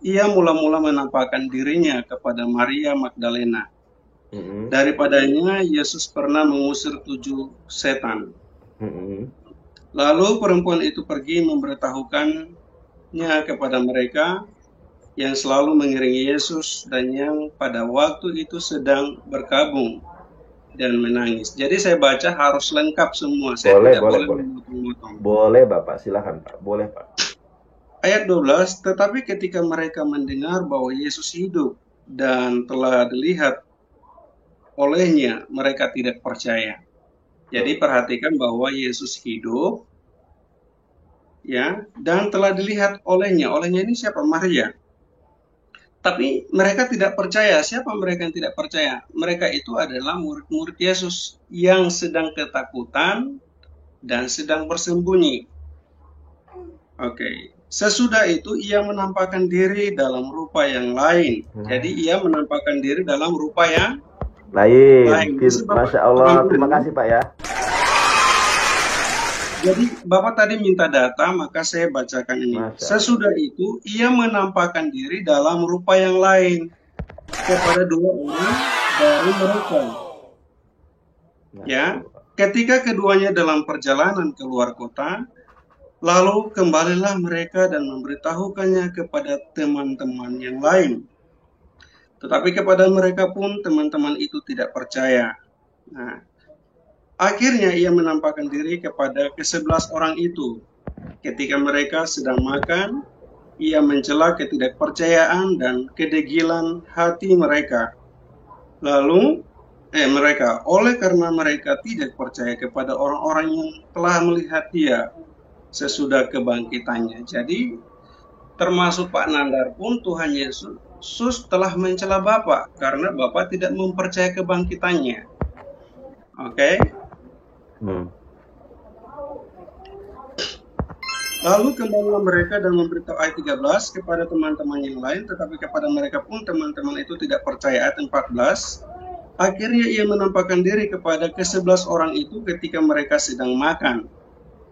ia mula-mula menampakkan dirinya kepada Maria Magdalena. Mm-mm. Daripadanya Yesus pernah mengusir 7 setan. Mm-mm. Lalu perempuan itu pergi memberitahukannya kepada mereka yang selalu mengiringi Yesus dan yang pada waktu itu sedang berkabung dan menangis. Jadi saya baca harus lengkap semua. Saya Boleh. memotong-motong. Boleh, Bapak. Silakan, Pak. Boleh, Pak. Ayat 12, tetapi ketika mereka mendengar bahwa Yesus hidup dan telah dilihat olehnya, mereka tidak percaya. Jadi perhatikan bahwa Yesus hidup, ya, dan telah dilihat olehnya. Olehnya ini siapa? Maria. Tapi mereka tidak percaya. Siapa mereka yang tidak percaya? Mereka itu adalah murid-murid Yesus yang sedang ketakutan dan sedang bersembunyi. Oke. Sesudah itu ia menampakkan diri dalam rupa yang lain. Jadi ia menampakkan diri dalam rupa yang lain. Masya Allah. Terima kasih, Pak ya. Jadi Bapak tadi minta data, maka saya bacakan ini. Sesudah itu ia menampakkan diri dalam rupa yang lain kepada 2 orang dari mereka. Ya, ketika keduanya dalam perjalanan keluar kota, lalu kembalilah mereka dan memberitahukannya kepada teman-teman yang lain. Tetapi kepada mereka pun teman-teman itu tidak percaya. Nah, akhirnya ia menampakkan diri kepada ke-11 orang itu. Ketika mereka sedang makan, ia mencela ketidakpercayaan dan kedegilan hati mereka. Lalu, mereka, oleh karena mereka tidak percaya kepada orang-orang yang telah melihat dia sesudah kebangkitannya. Jadi, termasuk Pak Nandar pun Tuhan Yesus telah mencela Bapak karena Bapak tidak mempercayai kebangkitannya. Oke? Lalu kembalilah mereka dan memberitahu ayat 13 kepada teman-teman yang lain, tetapi kepada mereka pun teman-teman itu tidak percaya. Ayat 14, akhirnya ia menampakkan diri kepada ke-11 orang itu ketika mereka sedang makan.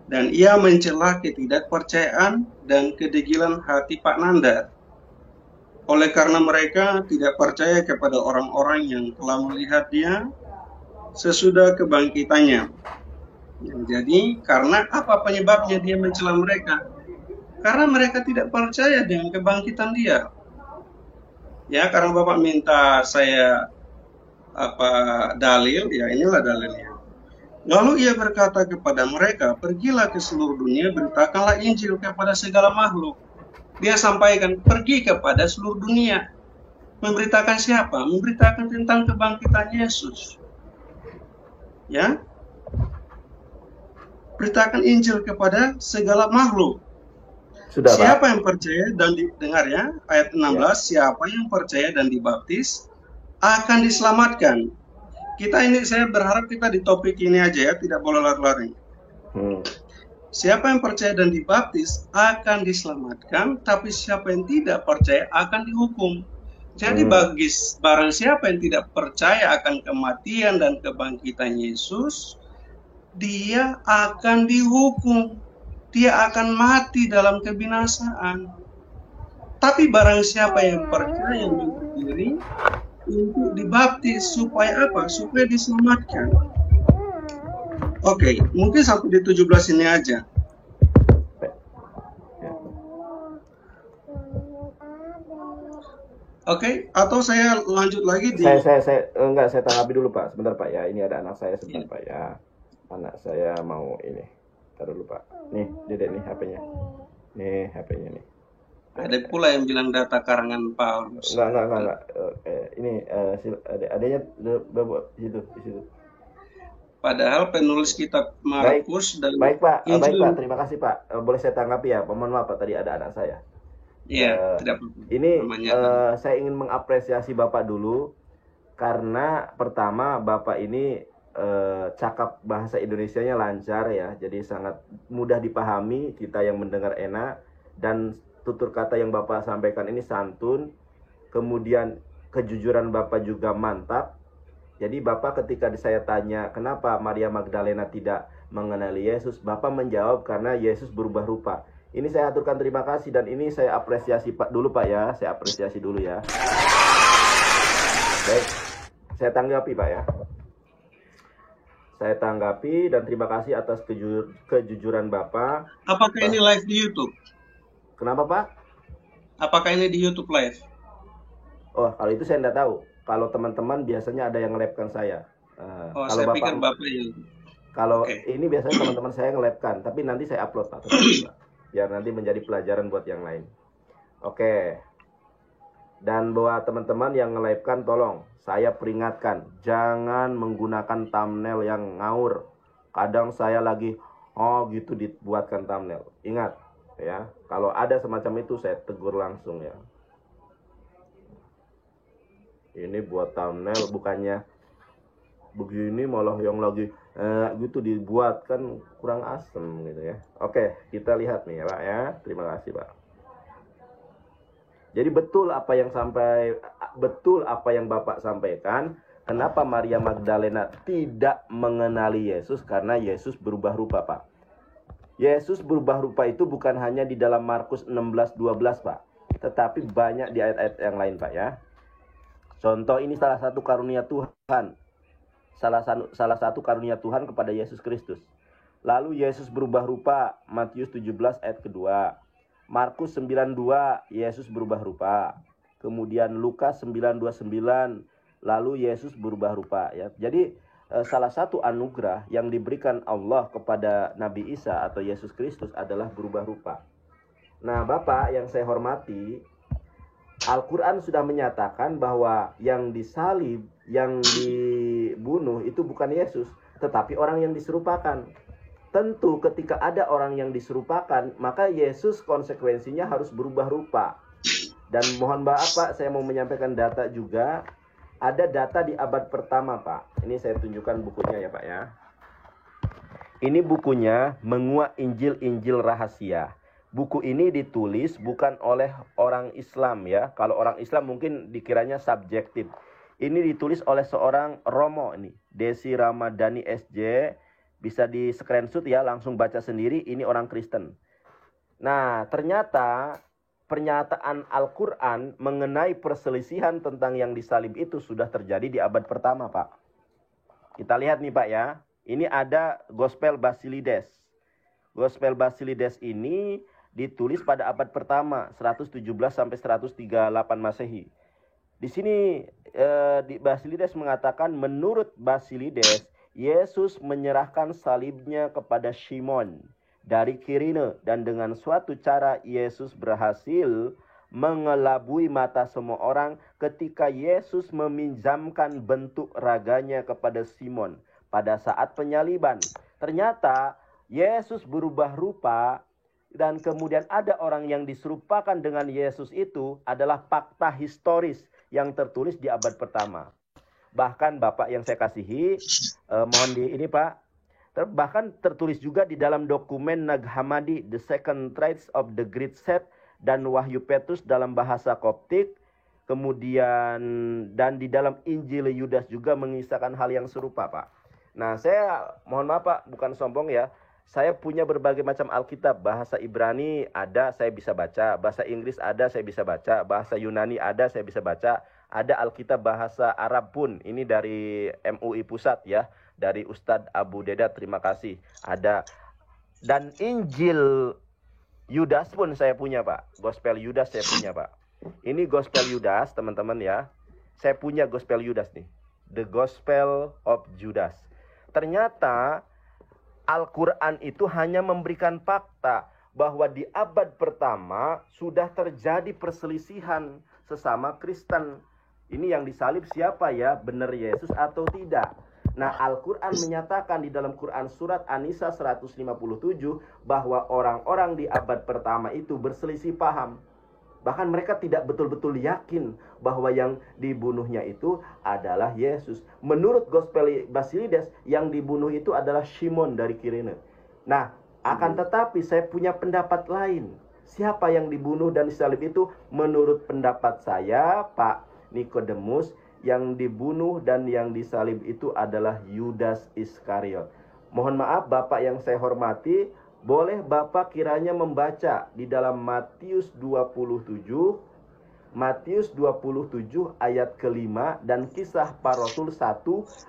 Dan ia mencela ketidakpercayaan dan kedegilan hati Pak Nandar. Oleh karena mereka tidak percaya kepada orang-orang yang telah melihat dia sesudah kebangkitannya. Jadi karena apa penyebabnya dia mencela mereka? Karena mereka tidak percaya dengan kebangkitan dia. Ya, karena Bapak minta saya dalil, ya inilah dalilnya. Lalu ia berkata kepada mereka, pergilah ke seluruh dunia, beritakanlah Injil kepada segala makhluk. Dia sampaikan, pergi kepada seluruh dunia. Memberitakan siapa? Memberitakan tentang kebangkitan Yesus. Ya, beritakan Injil kepada segala makhluk. Sudah, Siapa Pak? yang percaya dan didengar ya, ayat 16, siapa yang percaya dan dibaptis akan diselamatkan. Saya berharap kita di topik ini aja ya, tidak boleh lari-lari. Siapa yang percaya dan dibaptis akan diselamatkan, tapi siapa yang tidak percaya akan dihukum. Jadi bagi barang siapa yang tidak percaya akan kematian dan kebangkitan Yesus, dia akan dihukum. Dia akan mati dalam kebinasaan. Tapi barang siapa yang percaya untuk diri, untuk dibaptis, supaya apa? Supaya diselamatkan. Oke, mungkin sampai di 17 ini aja. Oke, atau saya lanjut lagi di... Saya tanggapi dulu, Pak. Sebentar, Pak ya. Ini ada anak saya sebentar, Pak ya. Anak saya mau ini. Taruh dulu, Pak. Nih, Dedek nih HP-nya. Nih HP-nya nih. Ada pula yang bilang data karangan Paulus. Enggak. Ini adanya di situ. Padahal penulis kitab Markus dan baik Pak, terima kasih Pak. Boleh saya tanggapi ya? Mohon maaf Pak, tadi ada anak saya. Iya, tidak. Ini saya ingin mengapresiasi Bapak dulu karena pertama Bapak ini cakap bahasa Indonesianya lancar ya, jadi sangat mudah dipahami, kita yang mendengar enak, dan tutur kata yang Bapak sampaikan ini santun, kemudian kejujuran Bapak juga mantap. Jadi Bapak ketika saya tanya kenapa Maria Magdalena tidak mengenali Yesus, Bapak menjawab karena Yesus berubah rupa. Ini saya aturkan terima kasih dan ini saya apresiasi Pak dulu Pak ya, saya apresiasi dulu ya. Baik, saya tanggapi Pak ya. Saya tanggapi dan terima kasih atas kejujuran Bapak. Apakah ini live di YouTube? Kenapa Pak? Apakah ini di YouTube live? Oh, kalau itu saya tidak tahu. Kalau teman-teman biasanya ada yang nge-live-kan saya. Kalau saya pikir Bapak yang... Kalau ini biasanya teman-teman saya nge-live-kan, tapi nanti saya upload Pak. Biar nanti menjadi pelajaran buat yang lain. Oke. Dan buat teman-teman yang nge-live-kan, tolong saya peringatkan, jangan menggunakan thumbnail yang ngawur. Kadang saya lagi gitu dibuatkan thumbnail. Ingat ya, kalau ada semacam itu saya tegur langsung ya. Ini buat thumbnail bukannya begini, malah yang lagi gitu dibuat, kan kurang asem gitu ya. Oke, kita lihat nih Pak ya. Terima kasih Pak. Jadi betul apa yang Bapak sampaikan. Kenapa Maria Magdalena tidak mengenali Yesus? Karena Yesus berubah rupa Pak. Yesus berubah rupa itu bukan hanya di dalam Markus 16:12 Pak, tetapi banyak di ayat-ayat yang lain Pak ya. Contoh ini salah satu karunia Tuhan. Salah satu karunia Tuhan kepada Yesus Kristus. Lalu Yesus berubah rupa, Matius 17 ayat kedua. Markus 9:2, Yesus berubah rupa. Kemudian Lukas 9:29, lalu Yesus berubah rupa ya. Jadi salah satu anugerah yang diberikan Allah kepada Nabi Isa atau Yesus Kristus adalah berubah rupa. Nah, Bapak yang saya hormati, Al-Quran sudah menyatakan bahwa yang disalib, yang dibunuh itu bukan Yesus, tetapi orang yang diserupakan. Tentu ketika ada orang yang diserupakan, maka Yesus konsekuensinya harus berubah rupa. Dan mohon maaf Pak, saya mau menyampaikan data juga. Ada data di abad pertama Pak. Ini saya tunjukkan bukunya ya Pak ya. Ini bukunya Menguak Injil-Injil Rahasia. Buku ini ditulis bukan oleh orang Islam ya. Kalau orang Islam mungkin dikiranya subjektif. Ini ditulis oleh seorang Romo ini, Desi Ramadhani SJ. Bisa di screenshot ya, langsung baca sendiri. Ini orang Kristen. Nah, ternyata pernyataan Al-Quran mengenai perselisihan tentang yang disalib itu sudah terjadi di abad pertama Pak. Kita lihat nih Pak ya. Ini ada Gospel Basilides. Gospel Basilides ini ditulis pada abad pertama 117 sampai 138 Masehi. Di sini di Basilides mengatakan menurut Basilides Yesus menyerahkan salibnya kepada Simon dari Kirene, dan dengan suatu cara Yesus berhasil mengelabui mata semua orang ketika Yesus meminjamkan bentuk raganya kepada Simon pada saat penyaliban. Ternyata Yesus berubah rupa, dan kemudian ada orang yang diserupakan dengan Yesus itu adalah fakta historis yang tertulis di abad pertama. Bahkan Bapak yang saya kasihi, mohon di ini Pak, bahkan tertulis juga di dalam dokumen Nag Hammadi, The Second Trials of the Great Set, dan Wahyu Petrus dalam bahasa Koptik, kemudian dan di dalam Injil Yudas juga mengisahkan hal yang serupa Pak. Nah saya mohon maaf Pak, bukan sombong ya, saya punya berbagai macam Alkitab. Bahasa Ibrani ada, saya bisa baca. Bahasa Inggris ada, saya bisa baca. Bahasa Yunani ada, saya bisa baca. Ada Alkitab bahasa Arab pun, ini dari MUI Pusat ya, dari Ustadz Abu Dedat, terima kasih. Ada. Dan Injil Yudas pun saya punya Pak. Gospel Yudas saya punya Pak. Ini Gospel Yudas teman-teman ya. Saya punya Gospel Yudas nih. The Gospel of Judas. Ternyata Al-Quran itu hanya memberikan fakta bahwa di abad pertama sudah terjadi perselisihan sesama Kristen. Ini yang disalib siapa ya? Benar Yesus atau tidak? Nah, Al-Quran menyatakan di dalam Quran surat An-Nisa 157 bahwa orang-orang di abad pertama itu berselisih paham. Bahkan mereka tidak betul-betul yakin bahwa yang dibunuhnya itu adalah Yesus. Menurut Gospel Basilides, yang dibunuh itu adalah Simon dari Kirene. Nah, akan tetapi saya punya pendapat lain. Siapa yang dibunuh dan disalib itu? Menurut pendapat saya, Pak Nikodemus, yang dibunuh dan yang disalib itu adalah Yudas Iskariot. Mohon maaf Bapak yang saya hormati, boleh Bapak kiranya membaca di dalam Matius 27 ayat ke-5 dan Kisah Para Rasul 1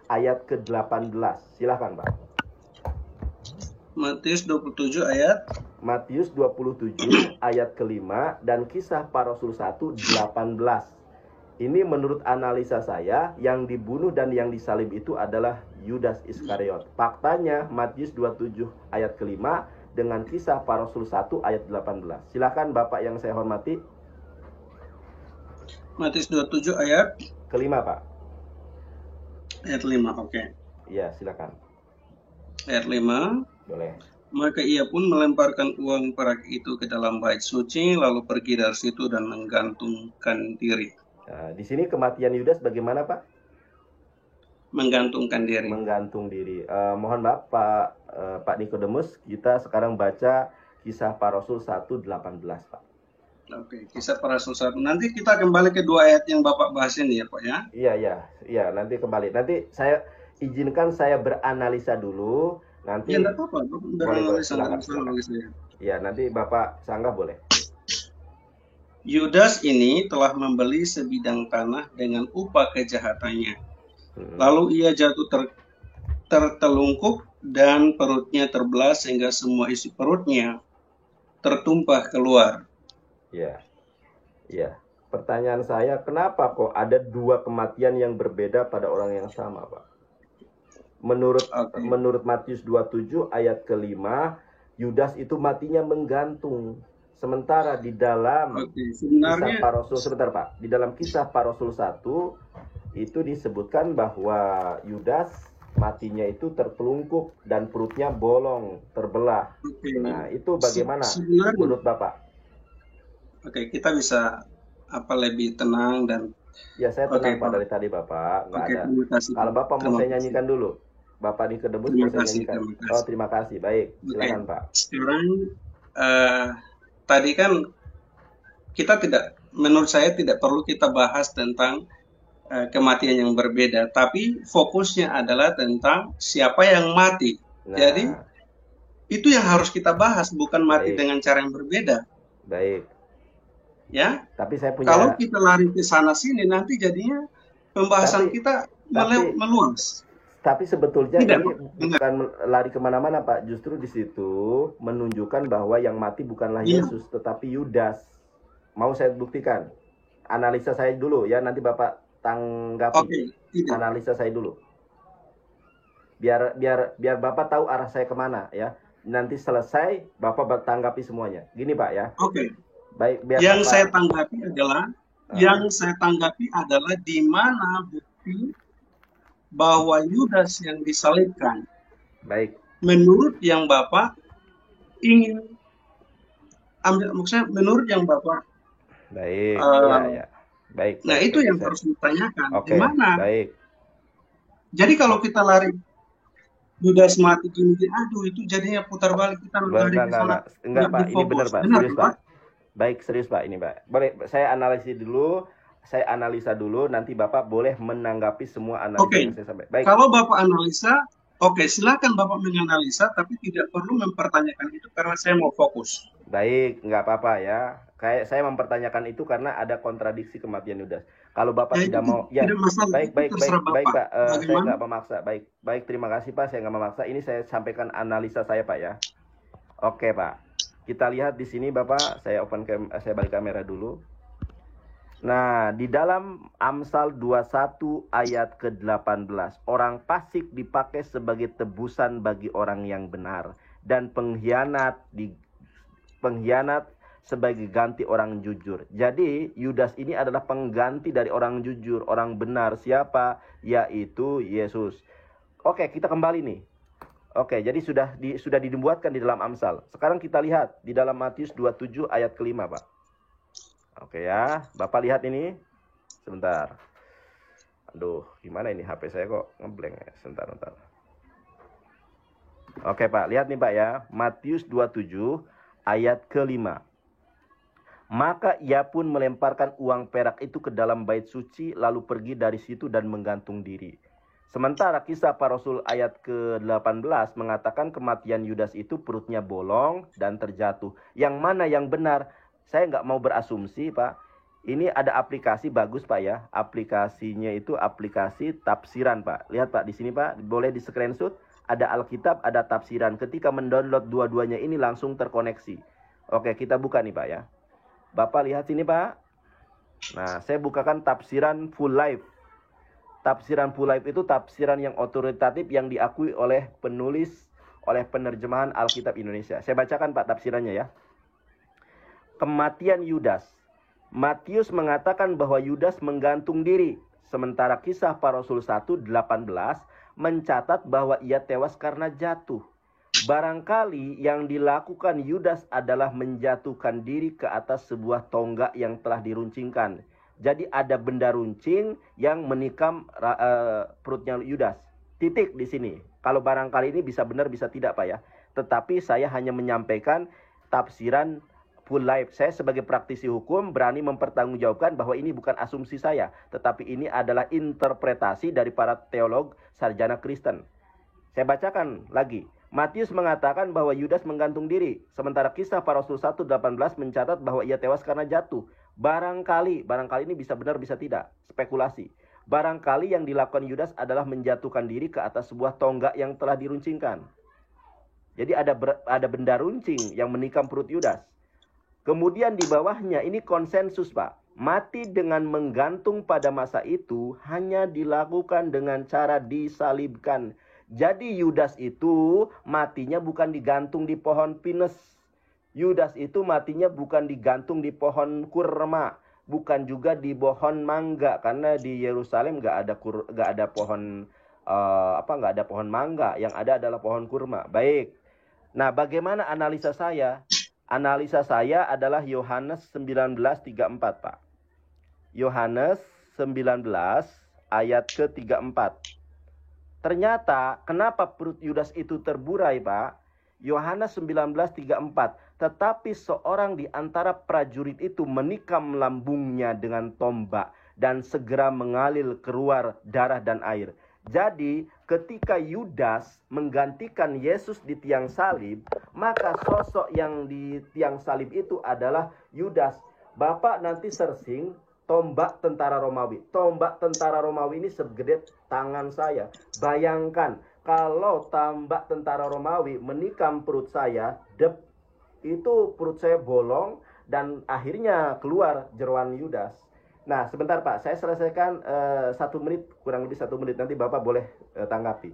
ayat ke-18. Silakan Pak. Matius 27 ayat Matius 27 ayat ke-5 dan Kisah Para Rasul 1 18. Ini menurut analisa saya, yang dibunuh dan yang disalib itu adalah Yudas Iskariot. Faktanya Matius 27 ayat ke-5 dengan Kisah Para Rasul 1 ayat 18. Silakan Bapak yang saya hormati. Matius 27 ayat ke-5 Pak. Ayat 5, oke. Iya, silakan. Ayat 5. Boleh. Maka ia pun melemparkan uang perak itu ke dalam bait suci, lalu pergi dari situ dan menggantungkan diri. Nah, di sini kematian Yudas bagaimana Pak? Menggantungkan diri. Menggantung diri. Mohon maaf Pak Nikodemus, kita sekarang baca Kisah Para Rasul 1:18 Pak. Oke, Kisah Para Rasul 1. Nanti kita kembali ke dua ayat yang Bapak bahas ini ya Pak ya. Iya, nanti kembali. Nanti saya izinkan saya beranalisa dulu. Nanti. Ya, enggak apa-apa. Boleh, silakan. Ya, nanti Bapak sanggah boleh. Yudas ini telah membeli sebidang tanah dengan upah kejahatannya. Lalu ia jatuh tertelungkup dan perutnya terbelah sehingga semua isi perutnya tertumpah keluar. Ya. Pertanyaan saya, kenapa kok ada dua kematian yang berbeda pada orang yang sama, Pak? Menurut Matius 27 ayat ke-5, Yudas itu matinya menggantung. Sementara di dalam Kisah Para Rasul, sebentar Pak, di dalam Kisah Para Rasul 1 itu disebutkan bahwa Yudas matinya itu tertelungkup dan perutnya bolong, terbelah. Nah, itu bagaimana menurut Bapak? Oke, kita bisa lebih tenang dan ya saya tenang Pak dari tadi Bapak, nggak ada. Kalau Bapak mau saya nyanyikan dulu, Bapak Nikodemus mau saya nyanyikan. Oh, terima kasih. Baik, silakan Pak. Sekarang tadi kan kita menurut saya tidak perlu kita bahas tentang kematian yang berbeda, tapi fokusnya adalah tentang siapa yang mati. Nah, jadi itu yang harus kita bahas, bukan mati dengan cara yang berbeda. Baik. Ya. Tapi saya punya. Kalau kita lari ke sana sini nanti jadinya pembahasan kita meluas. Tapi sebetulnya Tidak, ini Pak. Dengar. bukan lari kemana-mana, Pak. Justru di situ menunjukkan bahwa yang mati bukanlah Iya. Yesus, tetapi Yudas. Mau saya buktikan? Analisa saya dulu ya, nanti Bapak tanggapi. Oke, tidak. Analisa saya dulu. Biar Bapak tahu arah saya kemana ya. Nanti selesai Bapak bertanggapi semuanya. Gini Pak ya. Oke. Baik, biar Yang Bapak. saya tanggapi adalah di mana bukti bahwa Yudas yang disalibkan. Baik. Menurut yang Bapak ingin ambil, maksudnya menurut yang Bapak. Baik, ya. Baik. Nah, itu yang harus ditanyakan. Oke, di mana? baik. Jadi kalau kita lari Yudas mati gini, aduh itu jadinya putar balik, kita lari ke sana. Enggak Pak, ini benar Pak, serius Pak. Baik, serius Pak ini Pak. Boleh saya analisa dulu, nanti Bapak boleh menanggapi semua analisa yang saya sampaikan. Baik. Kalau Bapak analisa, oke, silakan Bapak menganalisa, tapi tidak perlu mempertanyakan itu karena saya mau fokus. Baik, nggak apa-apa ya. Kayak saya mempertanyakan itu karena ada kontradiksi kematian Yudas. Kalau Bapak tidak mau, ya baik Pak. Saya nggak memaksa. Baik, terima kasih Pak. Saya nggak memaksa. Ini saya sampaikan analisa saya Pak ya. Oke Pak. Kita lihat di sini Bapak. Saya balik kamera dulu. Nah, di dalam Amsal 21 ayat ke-18, orang fasik dipakai sebagai tebusan bagi orang yang benar, dan pengkhianat sebagai ganti orang jujur. Jadi Yudas ini adalah pengganti dari orang jujur, orang benar. Siapa? Yaitu Yesus. Oke, kita kembali nih. Oke, jadi sudah dibuatkan di dalam Amsal. Sekarang kita lihat di dalam Matius 27 ayat ke-5, Pak. Oke ya, Bapak lihat ini. Sebentar. Aduh, gimana ini HP saya kok ngeblank ya? Sebentar. Oke, Pak. Lihat nih, Pak ya. Matius 27 ayat ke-5. Maka ia pun melemparkan uang perak itu ke dalam bait suci, lalu pergi dari situ dan menggantung diri. Sementara Kisah Para Rasul ayat ke-18 mengatakan kematian Yudas itu perutnya bolong dan terjatuh. Yang mana yang benar? Saya nggak mau berasumsi, Pak. Ini ada aplikasi bagus, Pak ya. Aplikasinya itu aplikasi tafsiran, Pak. Lihat, Pak, di sini, Pak. Boleh di screenshot. Ada Alkitab, ada tafsiran. Ketika mendownload dua-duanya ini langsung terkoneksi. Oke, kita buka nih, Pak ya. Bapak lihat sini, Pak. Nah, saya bukakan tafsiran Full Life. Tafsiran Full Life itu tafsiran yang otoritatif yang diakui oleh penulis, oleh penerjemahan Alkitab Indonesia. Saya bacakan, Pak, tafsirannya ya. Kematian Yudas. Matius mengatakan bahwa Yudas menggantung diri. Sementara Kisah Para Rasul 1:18 mencatat bahwa ia tewas karena jatuh. Barangkali yang dilakukan Yudas adalah menjatuhkan diri ke atas sebuah tonggak yang telah diruncingkan. Jadi ada benda runcing yang menikam perutnya Yudas. Titik di sini. Kalau barangkali ini bisa benar bisa tidak, Pak ya. Tetapi saya hanya menyampaikan tafsiran Full Life. Saya sebagai praktisi hukum berani mempertanggungjawabkan bahwa ini bukan asumsi saya, tetapi ini adalah interpretasi dari para teolog sarjana Kristen. Saya bacakan lagi. Matius mengatakan bahwa Yudas menggantung diri. Sementara Kisah Para Rasul 1:18 mencatat bahwa ia tewas karena jatuh. Barangkali ini bisa benar bisa tidak. Spekulasi. Barangkali yang dilakukan Yudas adalah menjatuhkan diri ke atas sebuah tonggak yang telah diruncingkan. Jadi ada benda runcing yang menikam perut Yudas. Kemudian di bawahnya ini konsensus, Pak. Mati dengan menggantung pada masa itu hanya dilakukan dengan cara disalibkan. Jadi Yudas itu matinya bukan digantung di pohon pinus. Yudas itu matinya bukan digantung di pohon kurma, bukan juga di pohon mangga, karena di Yerusalem nggak ada pohon mangga, yang ada adalah pohon kurma. Baik. Nah, bagaimana analisa saya? Analisa saya adalah Yohanes 19:34, Pak. Yohanes 19 ayat ke-34. Ternyata kenapa perut Yudas itu terburai, Pak? Yohanes 19:34. Tetapi seorang di antara prajurit itu menikam lambungnya dengan tombak dan segera mengalir keluar darah dan air. Jadi ketika Yudas menggantikan Yesus di tiang salib, maka sosok yang di tiang salib itu adalah Yudas. Bapak nanti searching tombak tentara Romawi. Tombak tentara Romawi ini segede tangan saya. Bayangkan kalau tombak tentara Romawi menikam perut saya, itu perut saya bolong dan akhirnya keluar jeroan Yudas. Nah, sebentar Pak, saya selesaikan 1 menit, kurang lebih 1 menit, nanti Bapak boleh tanggapi.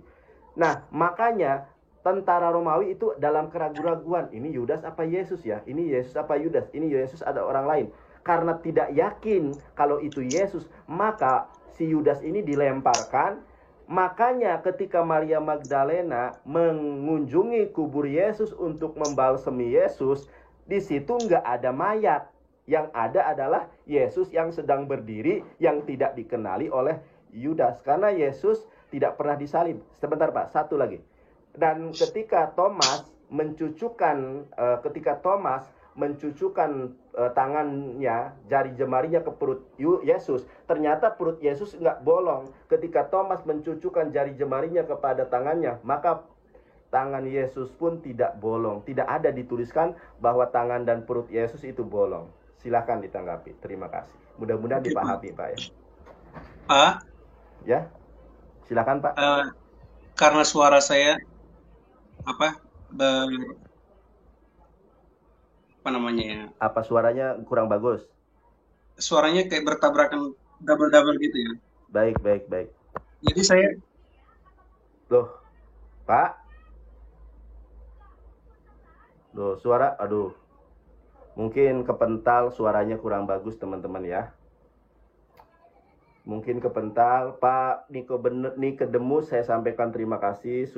Nah, makanya tentara Romawi itu dalam keraguan-raguan, ini Yudas apa Yesus ya? Ini Yesus apa Yudas? Ini Yesus ada orang lain. Karena tidak yakin kalau itu Yesus, maka si Yudas ini dilemparkan. Makanya ketika Maria Magdalena mengunjungi kubur Yesus untuk membalsemi Yesus, di situ nggak ada mayat. Yang ada adalah Yesus yang sedang berdiri, yang tidak dikenali oleh Yudas. Karena Yesus tidak pernah disalib. Sebentar Pak, satu lagi. Dan ketika Thomas mencucukkan tangannya, jari jemarinya ke perut Yesus, ternyata perut Yesus nggak bolong. Ketika Thomas mencucukkan jari jemarinya kepada tangannya, maka tangan Yesus pun tidak bolong. Tidak ada dituliskan bahwa tangan dan perut Yesus itu bolong. Silakan ditanggapi. Terima kasih. Mudah-mudahan dipahami Pak ya. Pak? Ya, silakan Pak. Karena suara saya apa namanya ya? Apa suaranya kurang bagus? Suaranya kayak bertabrakan double gitu ya. Baik. Jadi saya Loh, Pak. Loh, suara, aduh. Mungkin kepental suaranya kurang bagus teman-teman ya. Mungkin kepental. Pak Nikodemus, saya sampaikan terima kasih.